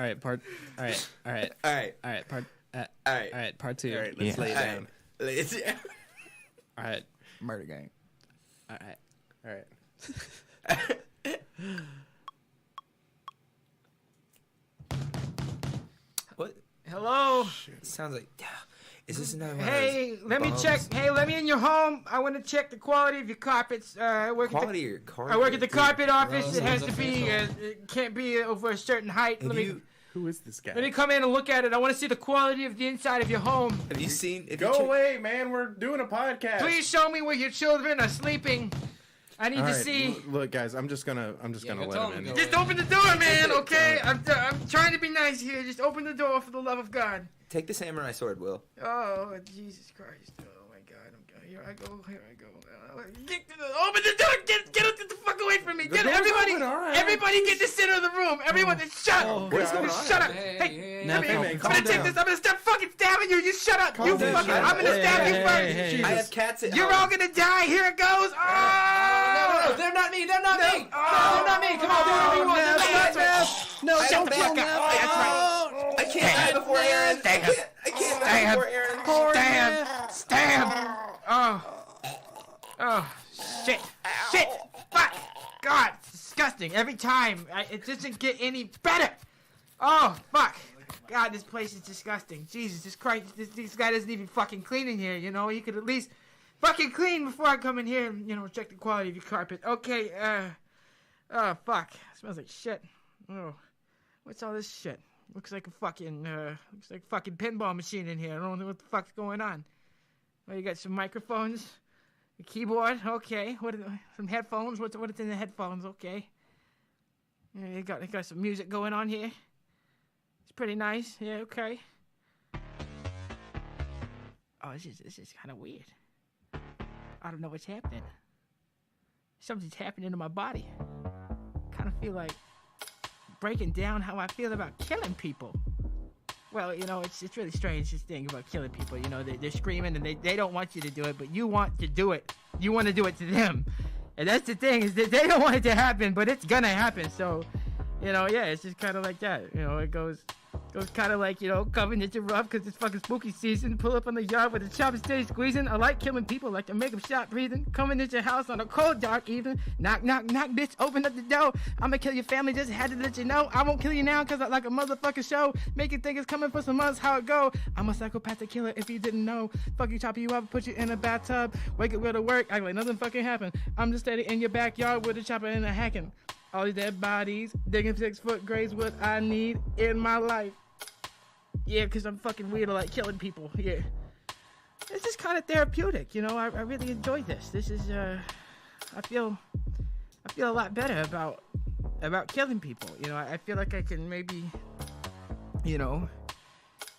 right. Part. All right. All right. All right. All right. Part. All right. All right. Part 2. All right. Let's lay it All down. right. Lay it down. All right. Murder gang. All right. All right. What? Hello. Sounds like. Is this another one? of Hey, those let me bums? check. Hey, let me in your home. I want to check the quality of your carpets. I work Quality of your at carpet. I work at the dude. carpet office. gross. It has to Sounds be. official. It can't be over a certain height. Have Let me you Who is this guy? let me come in and look at it. I want to see the quality of the inside of your home. have you seen? If Go you check- away, man. We're doing a podcast. Please show me where your children are sleeping. I need All to right, see. look, guys. I'm just gonna Yeah, let go tell him him in. to go. Just open the door, man. Okay, I'm trying to be nice here. Just open the door for the love of God. Take the samurai sword, Will. Oh, Jesus Christ. Oh, my God. Here I go. Open the door. Get the fuck away from me. The Get door's everybody. open, all right. Everybody get the center of the room. Everyone, shut up. What's going on? Shut up. Hey, Hey, hey, let hey, me. hey, I'm man, gonna calm take down. this. I'm gonna start fucking stabbing you. You shut up. Calm You down. fucking. I'm gonna stab you first. I have cats at You're home. all gonna die. Here it goes. Oh! No, they're not me. They're not me. Oh! They're not me. Come on, do whatever you want. No, That's that's right. No, I don't have kill me. backup. That's right. I can't die before Aaron. Damn. I can't die before Aaron. Stab! Oh, shit! Fuck! God, it's disgusting every time. It doesn't get any better. Oh, fuck! God, this place is disgusting. Jesus Christ, this guy doesn't even fucking clean in here. You know, you could at least fucking clean before I come in here and check the quality of your carpet. Okay. Oh, fuck! It smells like shit. Oh, what's all this shit? Looks like a fucking pinball machine in here. I don't know what the fuck's going on. Oh, you got some microphones, a keyboard. Okay, some headphones? What's in the headphones? Okay. Yeah, you got some music going on here. It's pretty nice. Yeah, okay. Oh, this is kind of weird. I don't know what's happening. Something's happening to my body. Kind of feel like breaking down how I feel about killing people. Well, you know, it's really strange, this thing about killing people. You know, they're screaming and they don't want you to do it, but you want to do it. You want to do it to them. And that's the thing, is that they don't want it to happen, but it's gonna happen. So, you know, yeah, it's just kind of like that. You know, it goes kind of like, you know, coming at you rough because it's fucking spooky season. Pull up on the yard with a chopper steady squeezing. I like killing people, like to make them stop breathing. Coming at your house on a cold, dark evening. Knock, knock, knock, bitch, open up the door. I'm gonna kill your family, just had to let you know. I won't kill you now because I like a motherfucking show. Make you think it's coming for some months, how it go. I'm a psychopathic killer if you didn't know. Fuck you, chop you up, put you in a bathtub. Wake up, go to work, act like nothing fucking happened. I'm just steady in your backyard with a chopper and a hacking. All these dead bodies, digging 6-foot graves, what I need in my life. Yeah, because I'm fucking weird. I like killing people. Yeah. It's just kind of therapeutic, you know. I really enjoy this. This is, I feel a lot better about killing people. You know, I feel like I can maybe, you know,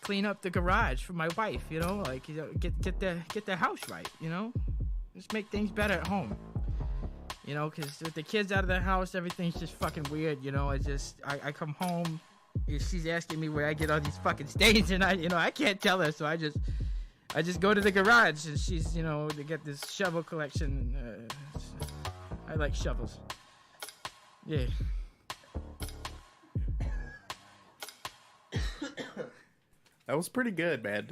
clean up the garage for my wife, you know, like, you know, get the house right, you know. Just make things better at home. You know, because with the kids out of the house, everything's just fucking weird, you know. I come home. She's asking me where I get all these fucking stains, and I can't tell her, so I just go to the garage, and she's, you know, to get this shovel collection. I like shovels. Yeah. That was pretty good, man.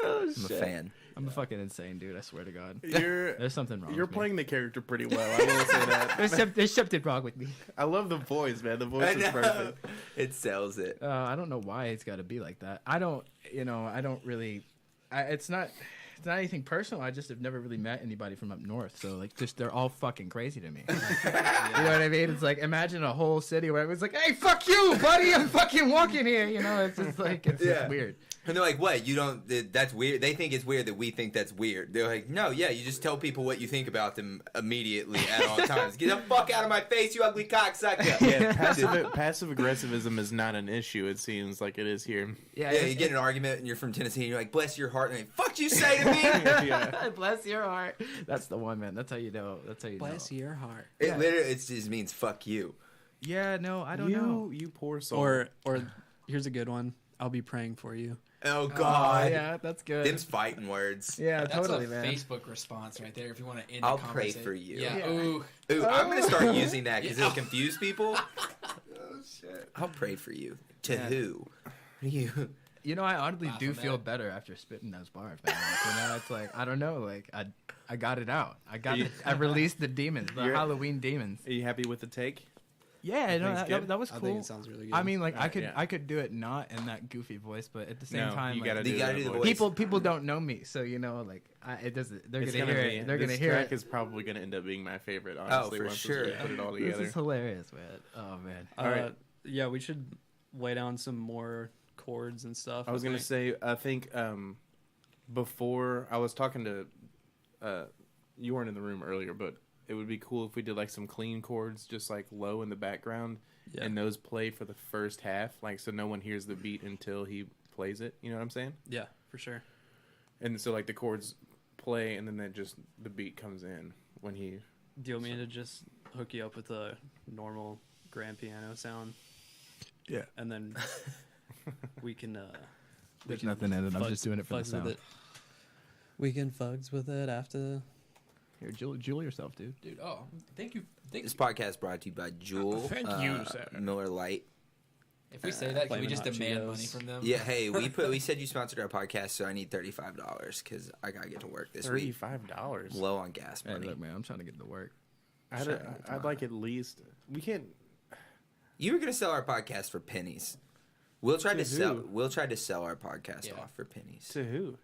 I'm a fan. I'm a fucking insane dude. I swear to God. There's something wrong. You're with playing the character pretty well. I will say that. There's something wrong with me. I love the voice, man. The voice is perfect. It sells it. I don't know why it's got to be like that. I don't really. It's not anything personal. I just have never really met anybody from up north. So like, just they're all fucking crazy to me. Like, you know what I mean? It's like, imagine a whole city where it was like, hey, fuck you, buddy. I'm fucking walking here. You know, it's just like it's just weird. And they're like, what? You don't... That's weird. They think it's weird that we think that's weird. They're like, no, yeah, you just tell people what you think about them immediately at all times. Get the fuck out of my face, you ugly cocksucker. Yeah, passive aggressivism is not an issue, it seems like it is here. Yeah, you get in an argument and you're from Tennessee and you're like, bless your heart. And like, fuck you say to me? Yeah. Bless your heart. That's the one, man. That's how you know. Bless your heart. It literally just means fuck you. Yeah, no, I don't know. You poor soul. Or here's a good one. I'll be praying for you. Oh, God. Yeah, that's good. Them's fighting words. Yeah, That's totally, a man. Facebook response right there. If you want to end I'll a pray conversation. for you. Yeah. Yeah. Ooh. Ooh, I'm going to start using that because Yeah. it'll confuse people. Oh, shit. I'll pray for you. To who? You. You know, I honestly do Baphomet. feel better after spitting those bars, man. Like, you know, it's like, I don't know, like, I got it out. I released the demons, the Halloween demons. Are you happy with the take? Yeah, no, Thanks, kid. that was I cool. think it sounds really good. I mean, like, Alright, yeah. I could do it not in that goofy voice, but at the same No, time, you like, gotta You do gotta that do the voice. voice. people don't know me, so you know, like, it doesn't. They're It's gonna hear it. They're gonna hear track it. is probably gonna end up being my favorite, honestly. for once sure. we put it all This together. is hilarious, man. Oh man. Alright. Yeah, we should lay down some more chords and stuff. I was gonna think. say, I think before I was talking to, you weren't in the room earlier, but it would be cool if we did like some clean chords, just like low in the background, Yeah. and those play for the first half, like so no one hears the beat until he plays it. You know what I'm saying? Yeah, for sure. And so like the chords play, and then the beat comes in when he. Do you want me to just hook you up with a normal grand piano sound? Yeah. And then we can. There's nothing in it. I'm just doing it for the fugs with sound. it. We can fugs with it after. Here, jewel yourself, dude. Dude, oh, thank you. This podcast brought to you by Jewel. Thank you, sir. Miller Lite. If we say that, can we Flamin' just Hot demand Cheetos. money from them? Yeah, hey, we said you sponsored our podcast, so I need $35 because I gotta get to work this week. $35. Low on gas Hey, money. look, man, I'm trying to get to work. I'd like at least we can't. You were gonna sell our podcast for pennies. We'll try To to sell. who? We'll try to sell our podcast Yeah. off for pennies. To who?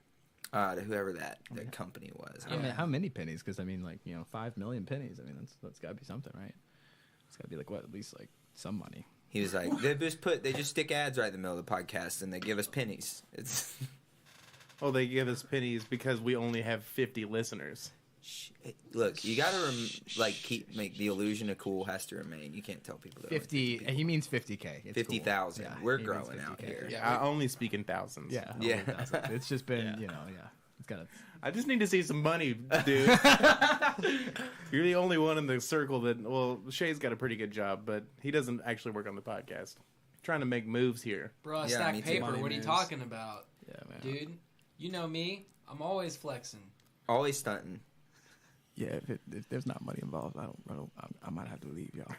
To whoever that company was. I mean, how many pennies? Because I mean, like, you know, 5 million pennies. I mean, that's got to be something, right? It's got to be like what? At least like some money. He was like, they just stick ads right in the middle of the podcast and they give us pennies. It's Oh, they give us pennies because we only have 50 listeners. look, you gotta make the illusion of cool has to remain. You can't tell people that. 50. He means 50K. It's 50,000. cool. Yeah, We're he means growing out 50K. here. Yeah. I only speak in thousands. Yeah. Yeah. It's just been, Yeah. you know, yeah. It's got to. I just need to see some money, dude. You're the only one in the circle that. Well, Shea's got a pretty good job, but he doesn't actually work on the podcast. trying to make moves here. Bro, Yeah, stack me too. paper. Money What are you moves. talking about, Yeah, man. dude? You know me. I'm always flexing. Always stunting. Yeah, if there's not money involved, I might have to leave y'all.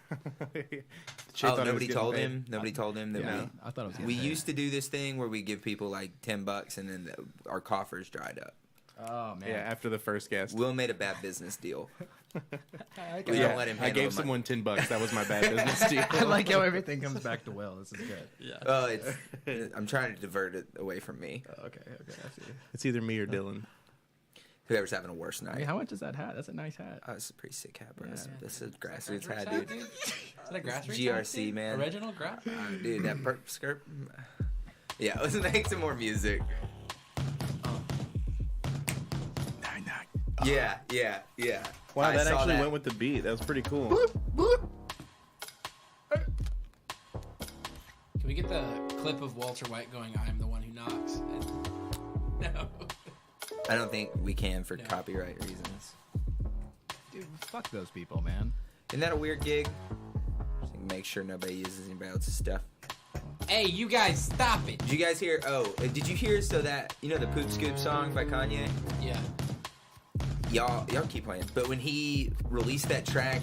Shay thought he was Nobody getting told paid. him. Nobody told him that Yeah, I thought it was. we used to do this thing where we give people like $10 and then our coffers dried up. Oh man. Yeah, after the first guest. Will made a bad business deal. I, We Yeah, don't let him I handle gave the money. someone $10. That was my bad business deal. I like how everything comes back to Will. This is good. Yeah. I'm trying to divert it away from me. Okay, I see. It's either me or Dylan. Whoever's having a worse I night. mean, how much is that hat? That's a nice hat. Oh, it's a pretty sick hat, bro. Yeah. That's a grassroots Grassroots hat, hat, dude. Is that a grassroots GRC, hat, dude? man. Original grass. Dude, that perp skirt. Yeah, let's make some more music. Yeah. Wow, I that saw actually went with the beat. That was pretty cool. Can we get the clip of Walter White going, "I am the one who knocks"? No. I don't think we can for No. copyright reasons. Dude, fuck those people, man. Isn't that a weird gig? Just make sure nobody uses anybody else's stuff. Hey, you guys, stop it. Did you guys hear? Oh, did you hear? So that the Poop Scoop song by Kanye. Yeah. Y'all keep playing. But when he released that track,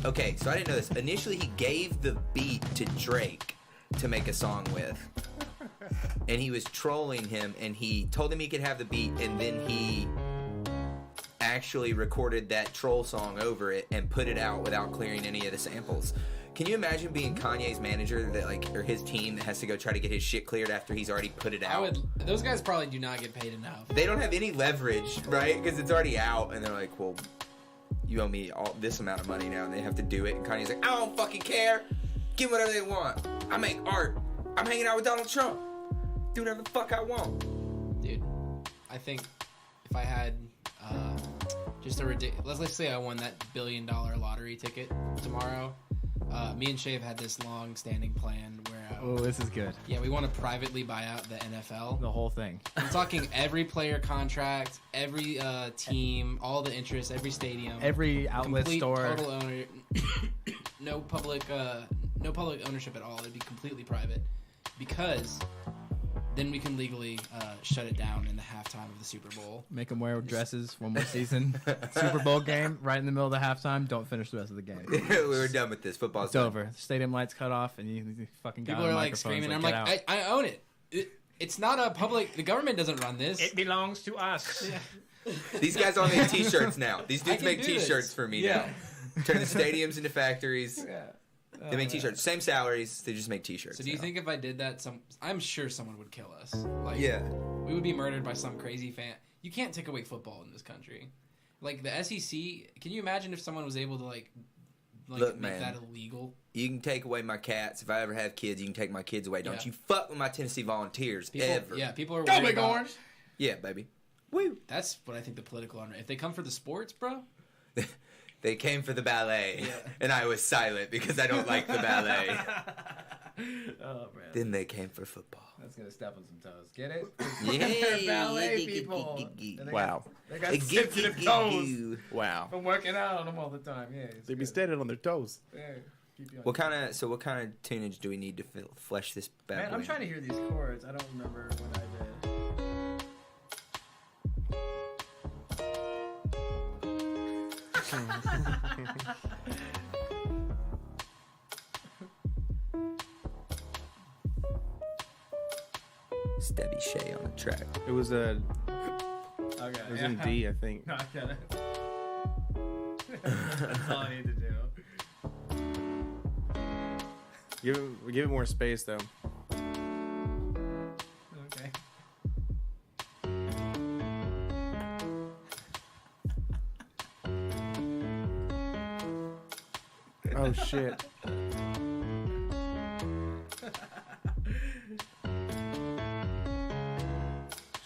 okay. So I didn't know this. Initially, he gave the beat to Drake to make a song with, and he was trolling him. And he told him he could have the beat, and then he actually recorded that troll song over it and put it out without clearing any of the samples. Can you imagine being Kanye's manager or his team that has to go try to get his shit cleared after he's already put it out? Those guys probably do not get paid enough. They don't have any leverage, right? Because it's already out, and they're like, well, you owe me all this amount of money now, and they have to do it. And Kanye's like, I don't fucking care. Give whatever they want. I make art. I'm hanging out with Donald Trump. Do whatever the fuck I want. Dude, I think if I had just a ridiculous... Let's say I won that $1 billion lottery ticket tomorrow. Me and Shea have had this long-standing plan where... Oh, this is good. Yeah, we want to privately buy out the NFL. The whole thing. I'm talking every player contract, every team, all the interests, every stadium, Every outlet complete store. total owner, no public ownership at all. It'd be completely private, because then we can legally shut it down in the halftime of the Super Bowl. Make them wear dresses one more season. Super Bowl game right in the middle of the halftime. Don't finish the rest of the game. We were done with this. Football's It's done. over. Stadium lights cut off, and you fucking got People on are like microphones, screaming. I'm "Get like, out." I own it. It's not a public. The government doesn't run this. It belongs to us. These guys all make t-shirts now. These I dudes can make do this. t-shirts for me Yeah. now. Turn the stadiums into factories. Yeah. They make t-shirts. Same salaries. They just make t-shirts. So do you now. think if I did that, I'm sure someone would kill us. Like, Yeah. we would be murdered by some crazy fan. You can't take away football in this country. Like the SEC, can you imagine if someone was able to like Look, make man. that illegal? You can take away my cats. If I ever have kids, you can take my kids away. Don't Yeah. you fuck with my Tennessee Volunteers ever. Yeah, people are Go worried Big about. Orange. Yeah, baby. Woo. That's what I think the political honor. If they come for the sports, bro. They came for the ballet, Yeah. and I was silent because I don't like the ballet. Oh man. Then they came for football. That's gonna step on some toes. Get it? Yeah. They're ballet people. And they Wow. They got sensitive toes Wow. from working out on them all the time. Yeah. it's They be good. standing on their toes. Yeah. Keep you on What kind of tunage do we need to flesh this bad Man, boy? I'm trying to hear these chords. I don't remember what I did. Stabby Shea on the track. It was a. Okay. It was in D, I think. No, I get it. That's all I need to do. Give it more space though. Okay. Oh shit.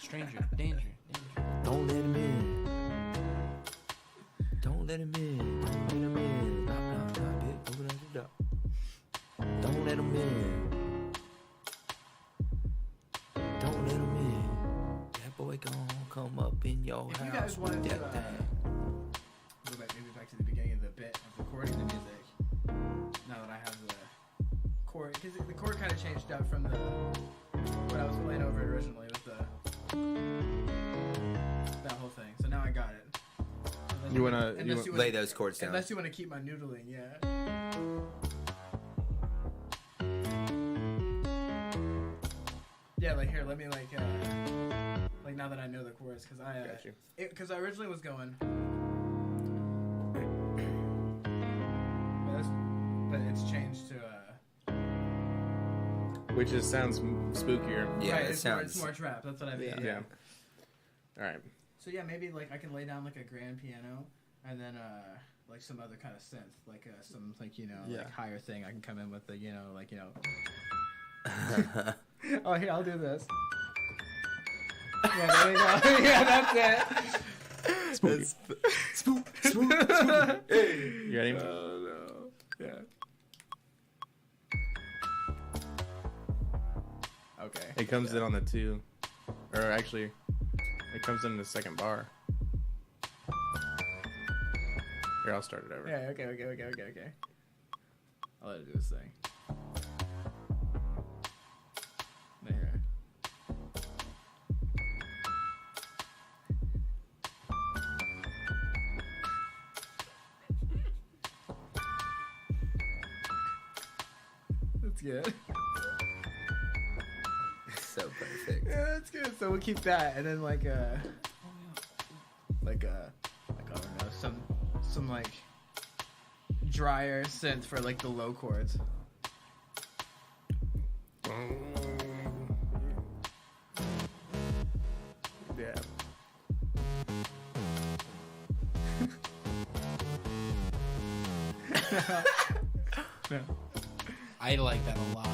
Stranger, danger. Don't let him in. Don't let him in. Don't let him in. Knock, knock, knock, bitch. Open up the door. Don't let him in. Don't let him in. That boy gon' come up in your If you house guys with wanted to that thing. go back to the beginning of the bit of recording the music, now that I have the chord because the chord kind of changed up from what I was playing over originally with that whole thing. So now I got it. You wanna lay those chords down. Unless you want to keep my noodling, yeah. Yeah, like here, let me like now that I know the chorus, because because I originally was going, but it's changed to which just sounds spookier. Yeah, right, it it's sounds. more trap. That's what I mean. Yeah. All right. So yeah, maybe like I can lay down like a grand piano, and then like some other kind of synth, like some like like higher thing. I can come in with the Oh, here, I'll do this. Yeah, there we go. Yeah, that's it. Spook. Hey. You ready? No. Yeah. Okay. It comes in on the 2. Or actually, it comes in the second bar. Here, I'll start it over. Yeah, okay. I'll let it do this thing. There. That's good. So perfect. Yeah, that's good. So we'll keep that, and then like I don't know, some like drier synth for like the low chords. Yeah. No. I like that a lot.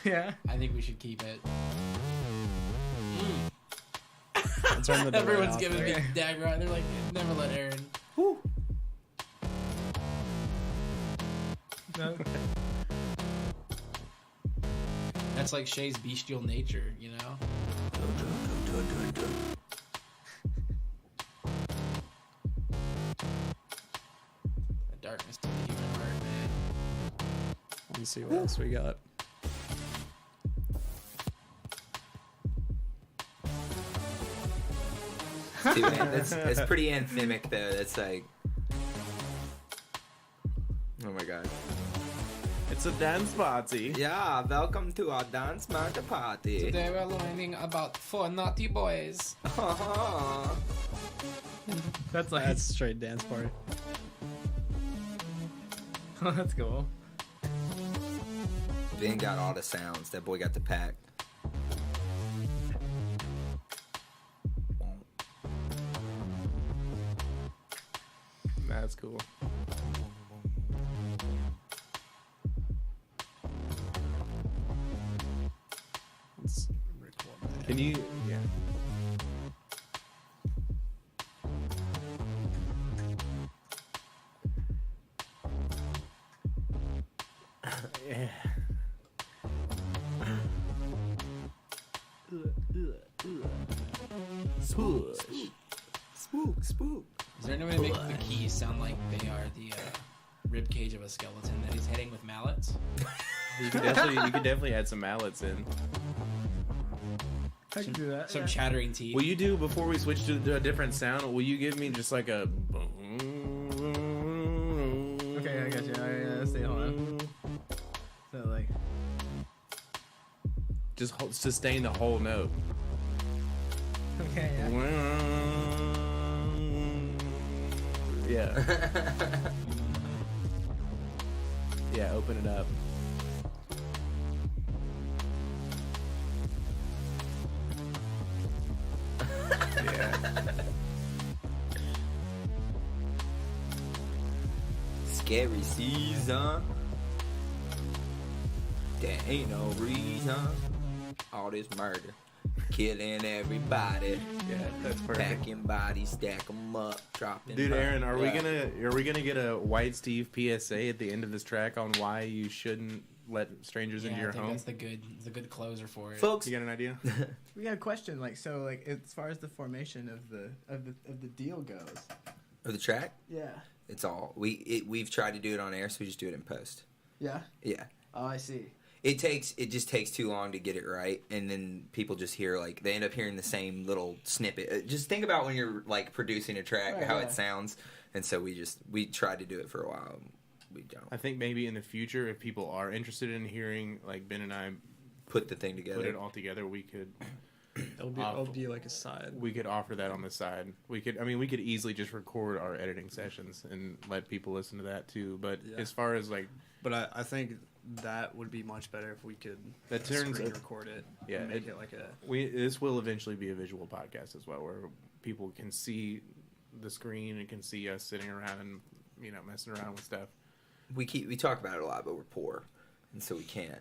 Yeah. I think we should keep it. I'll turn the delay Everyone's off giving there. me dagger eye. They're like, never let Aaron. No. That's like Shea's bestial nature, you know? The darkness of the human heart, man. Let me see what else we got. Dude, man, that's pretty anthemic though. That's like, oh my god. It's a dance party. Yeah, welcome to our dance murder party. Today we're learning about 4 naughty boys. That's like That's straight dance party. that's cool. Ben got all the sounds. That boy got the pack. That's cool. Let's record that. Can you? Yeah. Yeah. Spook. Spook. Is there any way to make the keys sound like they are the rib cage of a skeleton that he's hitting with mallets? You could definitely add some mallets in. I can do that. Some chattering teeth. Will you do, before we switch to a different sound, will you give me just like a... Okay, I got you. Yeah, stay on. So like, Just sustain the whole note. okay, yeah. Yeah. Yeah, open it up. Yeah. Scary season. There ain't no reason. All this murder. Killing everybody. Yeah, that's perfect. Packing bodies, stack them up, dropping. Dude, Aaron, are we Yeah. gonna get a White Steve PSA at the end of this track on why you shouldn't let strangers into I your think home? that's the good closer for it. Folks, You got an idea? We got a question, like, so like as far as the formation of the deal goes. of the track, Yeah. it's all we've tried to do it on air, so we just do it in post. Yeah. Yeah, Oh, I see. it just takes too long to get it right, and then people just hear like they end up hearing the same little snippet. Just think about when you're like producing a track, Right, how yeah. it sounds, and so we tried to do it for a while. We don't I think maybe in the future, if people are interested in hearing, like Ben and I put the thing together. put it all together, we could It'll be like a side. offer that on the side. We could easily just record our editing sessions and let people listen to that too. But Yeah. as far as like But I think that would be much better if we could That turns screen it- record it. yeah, and make it like a. this will eventually be a visual podcast as well, where people can see the screen and can see us sitting around and messing around with stuff. We talk about it a lot, but we're poor, and so we can't.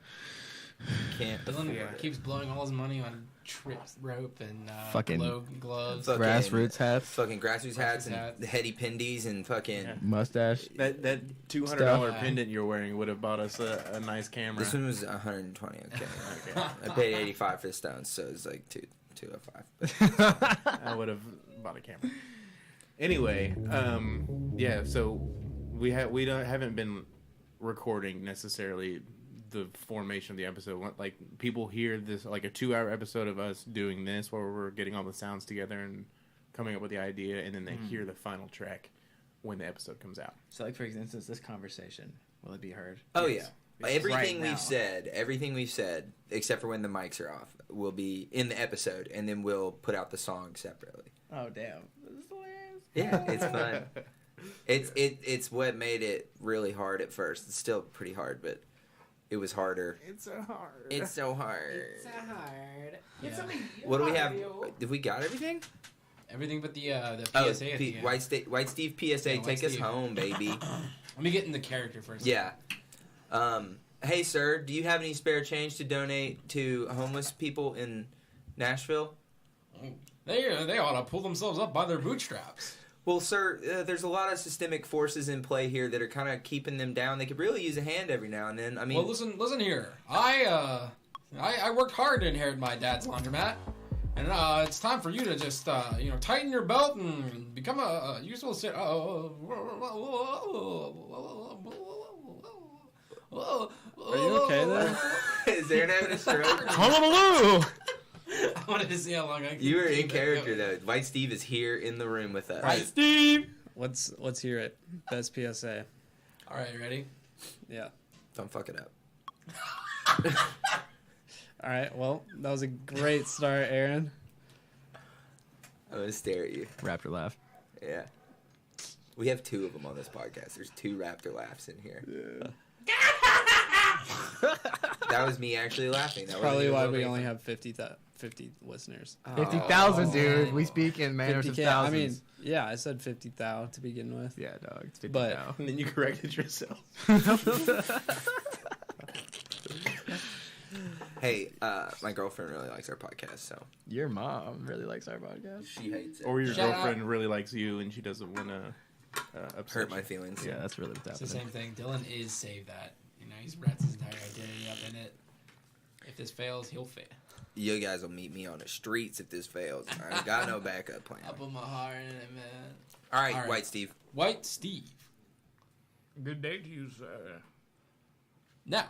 Dylan Yeah. keeps blowing all his money on trips, rope, and Fucking gloves. Fucking- Grassroots hats, Fucking grassroots hats and hats. the heady pindies and fucking. Yeah. mustache. That $200 Stuff. pendant you're wearing would have bought us a nice camera. This one was 120. Okay, Okay. I paid 85 for the stones, so it's like 205. I would have bought a camera. Anyway, yeah. So haven't been recording necessarily the formation of the episode. Like people hear this like a 2-hour episode of us doing this, where we're getting all the sounds together and coming up with the idea, and then they hear the final track when the episode comes out. So, like for instance, this conversation, will it be heard? Oh Yes. yeah. Everything Right we've said, except for when the mics are off, will be in the episode, and then we'll put out the song separately. Oh damn! This is hilarious. Yeah, it's fun. It's what made it really hard at first. It's still pretty hard, but it was harder. It's so hard. It's so hard. hard. It's Yeah. only What do we have? audio. Did we got everything? Everything but the PSA Oh, at the end. White Steve PSA, Yeah, White take us Steve. home, baby. Let me get in the character first. Yeah. Hey, sir, do you have any spare change to donate to homeless people in Nashville? They ought to pull themselves up by their bootstraps. Well, sir, there's a lot of systemic forces in play here that are kind of keeping them down. They could really use a hand every now and then. I mean, Well, listen here. I worked hard to inherit my dad's laundromat, and it's time for you to just tighten your belt and become a useful citizen. Are you okay there? is Aaron having a stroke? Honolulu. I wanted to see how long I could You were in keep it character, going. though. White Steve is here in the room with us. Right, Steve. Let's hear it. Best PSA. All right, ready? Yeah. Don't fuck it up. All right. Well, that was a great start, Aaron. I'm going to stare at you. Raptor laugh. Yeah. We have 2 of them on this podcast. There's 2 raptor laughs in here. That was me actually laughing. That Probably wasn't why even we what only made have 50 listeners. fun. 50,000, Oh. dude. We speak in manners of 50K. I thousands. mean, yeah, I said 50,000 to begin with. yeah, dog. It's 50 But- now. And then you corrected yourself. Hey, my girlfriend really likes our podcast, so Your mom really likes our podcast. she hates it. Or your Shout girlfriend really likes you and she doesn't want to upset Hurt my you. feelings. Yeah, that's really what's It's the happening. same thing. Dylan is Save That. He's wrapped his entire identity up in it. If this fails, he'll fail. You guys will meet me on the streets if this fails. I ain't got no backup plan. I put my heart in it, man. All right, All right. White Steve. White Steve. Good day to you, sir. Now,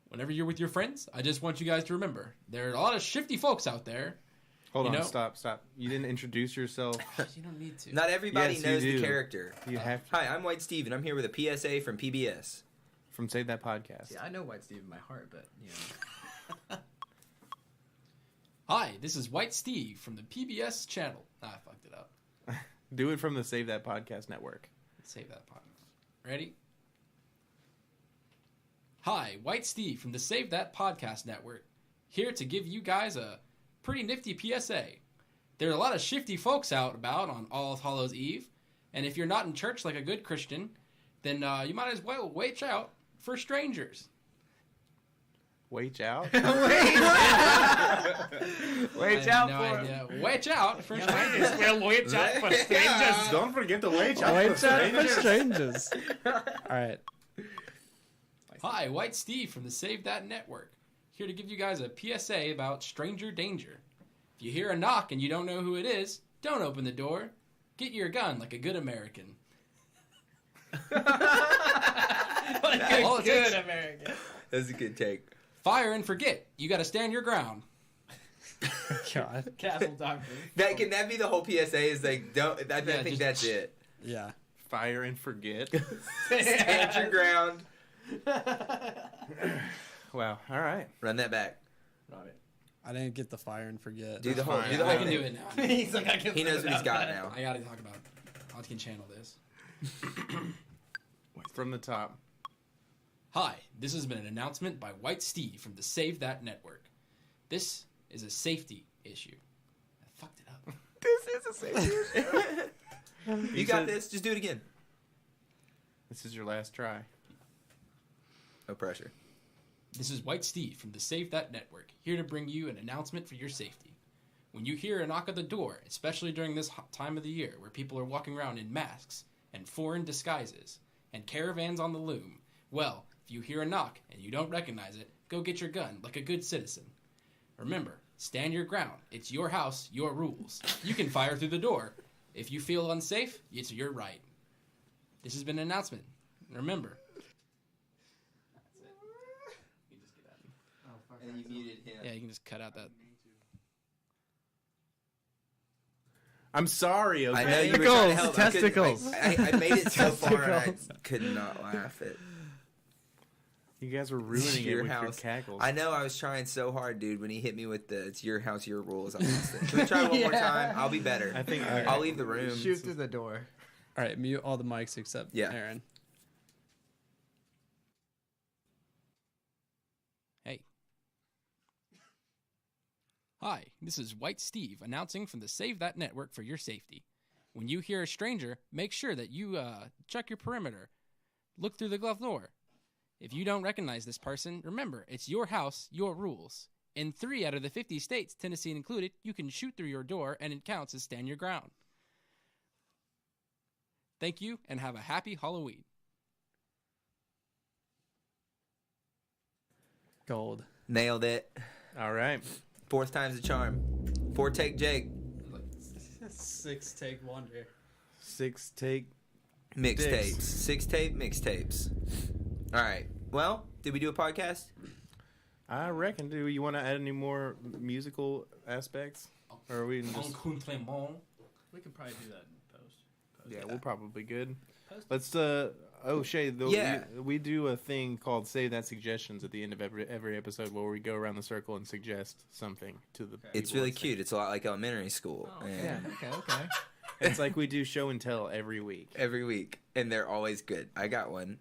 whenever you're with your friends, I just want you guys to remember there are a lot of shifty folks out there. Hold You on, know- stop. You didn't introduce yourself. You don't need to. Not everybody Yes, you knows the do. character. You have to. Hi, I'm White Steve, and I'm here with a PSA from PBS. From Save That Podcast. Yeah, I know White Steve in my heart, but Hi, this is White Steve from the PBS channel. I fucked it up. Do it from the Save That Podcast network. Save that part. Ready? Hi, White Steve from the Save That Podcast Network. Here to give you guys a pretty nifty PSA. There are a lot of shifty folks out about on All Hallows Eve, and if you're not in church like a good Christian, then you might as well watch out for strangers. Wait out. Wait I out have no for idea. Watch out for strangers. wait out for strangers. Don't forget to wait out. Wait out for strangers. All right. Hi, White Steve from the Save That Network. Here to give you guys a PSA about stranger danger. If you hear a knock and you don't know who it is, don't open the door. Get your gun like a good American. All it takes- American. That's a good take. Fire and forget. You got to stand your ground. God. Castle Doctrine. Can that be the whole PSA? Is like, don't. I think just- that's it. Yeah. Fire and forget. Stand your ground. Wow. All right. Run that back. I didn't get the fire and forget. Do the whole. fine. Do the I whole can thing. do it now. He's like, I can He knows what he's got now. I got to talk about it. I can channel this. From the top. Hi, this has been an announcement by White Steve from the Save That Network. This is a safety issue. I fucked it up. This is a safety issue. You got this. Just do it again. This is your last try. No pressure. This is White Steve from the Save That Network, here to bring you an announcement for your safety. When you hear a knock at the door, especially during this time of the year where people are walking around in masks and foreign disguises and caravans on the loom, well, if you hear a knock and you don't recognize it, go get your gun like a good citizen. Remember, stand your ground. It's your house, your rules. You can fire through the door. If you feel unsafe, it's your right. This has been an announcement. Remember. And you muted him. Yeah, you can just cut out that. I'm sorry. Okay. I know you were trying to help. Testicles. I made it so far and I could not laugh at You guys were ruining your it with house. your cackles. I know I was trying so hard, dude. When he hit me with the "It's your house, your rules," I lost it. Can we try one more time? I'll be better. I think I'll leave the room. Shoot through the door. All right, mute all the mics except Yeah. Aaron. Hey. Hi, this is White Steve announcing from the Save That Network for your safety. When you hear a stranger, make sure that you check your perimeter. Look through the glove door. If you don't recognize this person, remember, it's your house, your rules. In 3 out of the 50 states, Tennessee included, you can shoot through your door and it counts as stand your ground. Thank you and have a happy Halloween. Gold. Nailed it. All right. 4th time's a charm. 4-take Jake. 6-take wonder. 6-take. Mixtapes. Dicks. 6-tape mixtapes. All right. Well, did we do a podcast? I reckon. Do you want to add any more musical aspects? Or are we just... Encountlement. We could probably do that in post. Yeah, we're probably good. Post. Let's Shay, Yeah. we do a thing called Save That Suggestions at the end of every episode where we go around the circle and suggest something to the It's people really listening. cute. It's a lot like elementary school. Oh, And Okay. It's like we do show and tell every week. every week. And they're always good. I got one.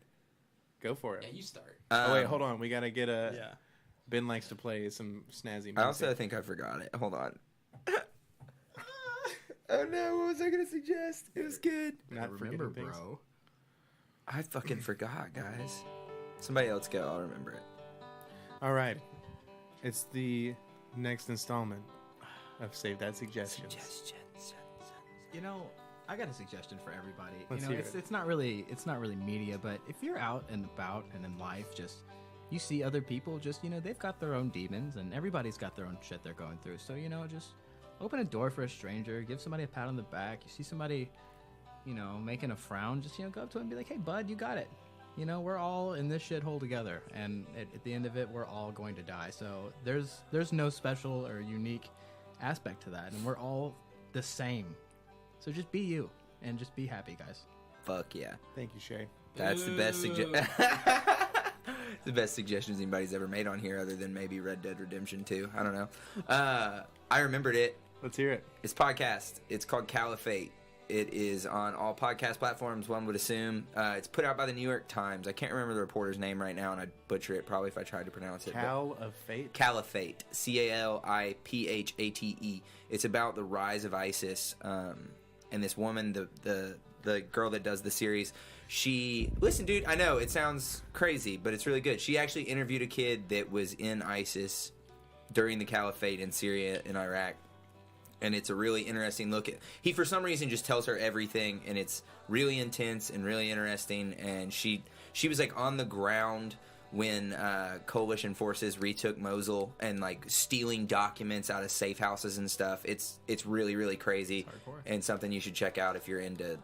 Go for it. Yeah, you start. Oh wait, hold on. We gotta get a. Yeah. Ben likes to play some snazzy music. I also think I forgot it. Hold on. Oh no, what was I going to suggest? It was good. Not Remember, forgetting things. bro. I fucking forgot, guys. Somebody else go. I'll remember it. All right, it's the next installment of Save That Suggestions. You know, I got a suggestion for everybody. Let's you know, hear it's it. it's not really media, but if you're out and about and in life, just you see other people, just they've got their own demons, and everybody's got their own shit they're going through. So just open a door for a stranger, give somebody a pat on the back. You see somebody, making a frown, just go up to him and be like, "Hey, bud, you got it." We're all in this shithole together, and at the end of it, we're all going to die. So there's no special or unique aspect to that, and we're all the same. So just be you and just be happy, guys. Fuck yeah. Thank you, Shay. That's the best the best suggestions anybody's ever made on here, other than maybe Red Dead Redemption 2. I don't know. I remembered it. Let's hear it. It's podcast. It's called Caliphate. It is on all podcast platforms, one would assume. It's put out by the New York Times. I can't remember the reporter's name right now, and I'd butcher it probably if I tried to pronounce it. Cal of Fate. Caliphate. Calipphate. It's about the rise of ISIS. And this woman, the girl that does the series, listen, dude, I know it sounds crazy, but it's really good. She actually interviewed a kid that was in ISIS during the Caliphate in Syria and Iraq. And it's a really interesting look at. He, for some reason, just tells her everything, and it's really intense and really interesting. And she was like on the ground when coalition forces retook Mosul and like stealing documents out of safe houses and stuff. It's really, really crazy and something you should check out if you're into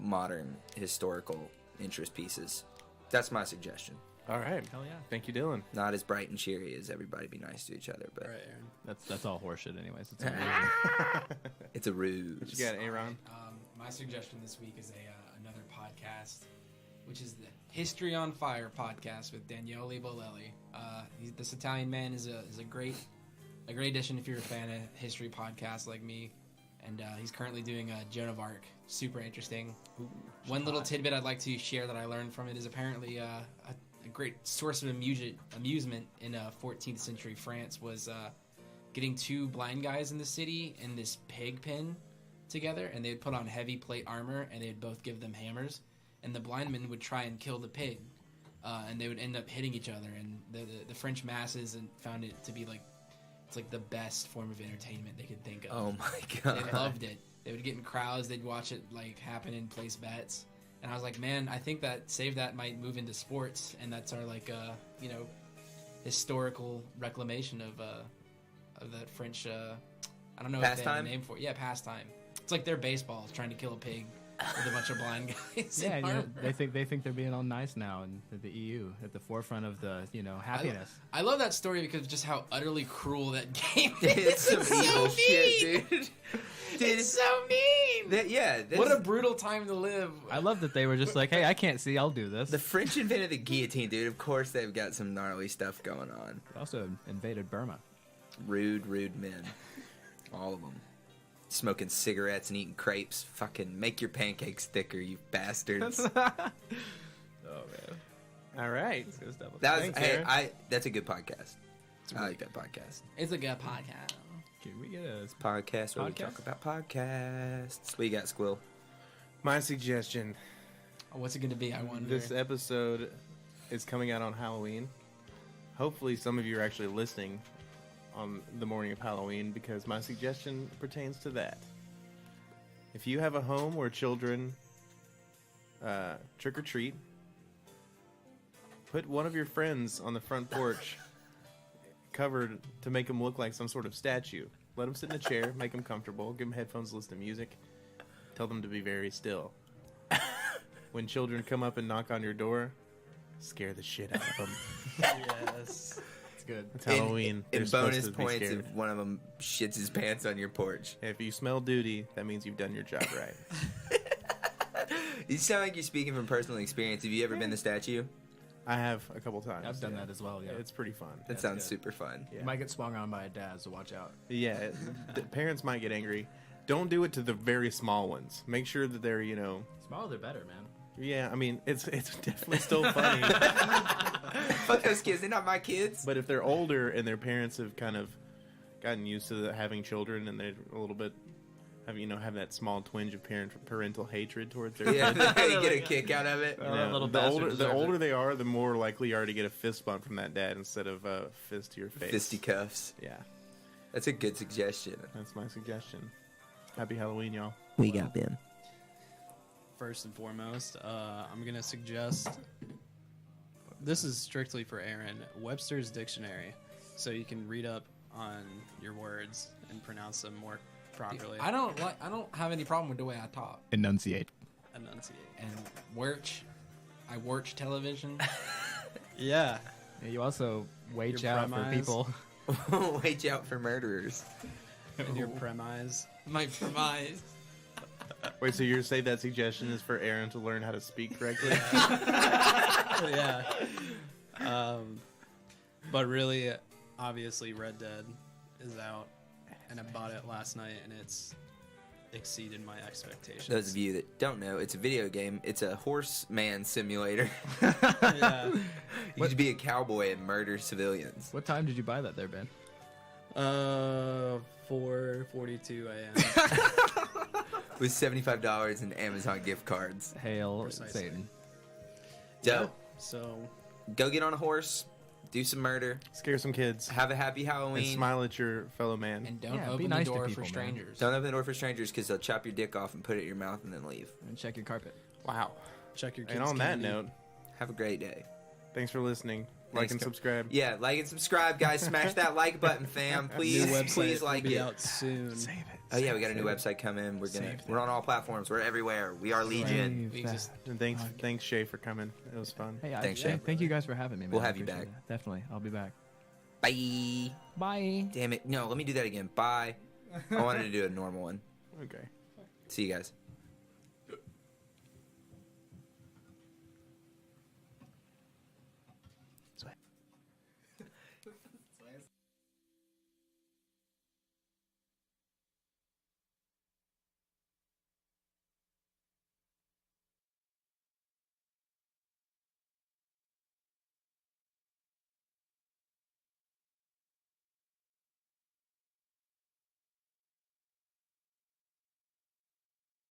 modern historical interest pieces. That's my suggestion. All right. Hell yeah. Thank you, Dylan. Not as bright and cheery as everybody be nice to each other, but All right, Aaron. That's all horseshit anyways. It's all it's a ruse. What you got, Aaron? My suggestion this week is another podcast, which is the History on Fire podcast with Daniele Bolelli. This Italian man is a great addition if you're a fan of history podcasts like me. And he's currently doing Joan of Arc. Super interesting. One little tidbit I'd like to share that I learned from it is apparently a great source of amusement in 14th century France was getting two blind guys in the city in this pig pen together, and they would put on heavy plate armor, and they would both give them hammers, and the blind men would try and kill the pig, and they would end up hitting each other, and the French masses and found it to be it's like the best form of entertainment they could think of. Oh my god. They loved it. They would get in crowds. They'd watch it like happen and place bets. And I was like, man, I think that Save That might move into sports, and that's our historical reclamation of that French. I don't know if they have Pastime? a name for it. Yeah, pastime. It's like their baseball trying to kill a pig with a bunch of blind guys. yeah, in you know, armor. they think they're being all nice now, and the EU at the forefront of the happiness. I love that story because of just how utterly cruel that game is. It's some so evil mean. shit, dude. It's so mean. That's- What a brutal time to live. I love that they were just like, hey, I can't see, I'll do this. The French invented the guillotine, dude. Of course they've got some gnarly stuff going on. They also invaded Burma. Rude men. All of them. Smoking cigarettes and eating crepes. Fucking make your pancakes thicker, you bastards. Oh man, All right. Thanks, Hey, Aaron. that's a good podcast. I like that podcast. It's a good podcast. can we get a Podcast where we Podcast? talk about podcasts. What you got, Squill? My suggestion. What's it going to be? I wonder. This episode is coming out on Halloween. Hopefully some of you are actually listening on the morning of Halloween, because my suggestion pertains to that. If you have a home where children trick or treat, put one of your friends on the front porch covered to make them look like some sort of statue. Let them sit in a chair, make them comfortable, give them headphones, listen to music, tell them to be very still. When children come up and knock on your door, scare the shit out of them. Yes. It's good. It's Halloween. They're And supposed bonus to be points scared. if one of them shits his pants on your porch. If you smell duty, that means you've done your job right. You sound like you're speaking from personal experience. Have you ever been the statue? I have a couple times. I've done yeah. that as well. Yeah, It's pretty fun. That sounds super fun. Yeah. you might get swung on by a dad, so watch out. Yeah, the parents might get angry. Don't do it to the very small ones. Make sure that they're, Smaller, they're better, man. yeah, I mean, it's definitely still funny. Fuck those kids. They're not my kids. But if they're older and their parents have kind of gotten used to having children and they're a little bit, have that small twinge of parental hatred towards their Yeah, kids. they get a kick out of it. You know, little the bastard older deserves it. they are, the more likely you are to get a fist bump from that dad instead of a fist to your face. Fisticuffs. Yeah, That's a good suggestion. that's my suggestion. Happy Halloween, y'all. We got Ben. First and foremost, I'm going to suggest, this is strictly for Aaron, Webster's Dictionary, so you can read up on your words and pronounce them more properly. I don't have any problem with the way I talk. Enunciate. Enunciate. And I watch television. Yeah. Yeah, you also wage Your out for premise. people. Wage out for murderers. And your premise. My premise. Wait, so you're saying that suggestion is for Aaron to learn how to speak correctly? Yeah. But really, obviously, Red Dead is out, and I bought it last night, and it's exceeded my expectations. Those of you that don't know, it's a video game. It's a horseman simulator. Yeah. You get to be a cowboy and murder civilians. What time did you buy that there, Ben? 4:42 a.m. With $75 in Amazon gift cards. Hail Precisely. Satan. So, So, go get on a horse, do some murder, Scare some kids. have a happy And Halloween. smile at your fellow man. And don't Yeah, be open nice the to door people, for man. strangers. Don't open the door for strangers because they'll chop your dick off and put it in your mouth and then leave. And check your carpet. Wow. check your kids' And on that candy. note, Have a great day. thanks for listening. Like and subscribe. Yeah, like and subscribe, guys. Smash that like button, fam. Please, New website please like will be it. out soon. Save it. Oh yeah, we got a new website coming. We're on all platforms. We're everywhere. We are Legion. We exist. And thanks Shay for coming. It was fun. Hey, Thanks, Shay. thank you guys for having me, man. We'll I have you appreciate back. it. Definitely. I'll be back. Bye. Bye. Damn it. No, let me do that again. Bye. I wanted to do a normal one. Okay. See you guys.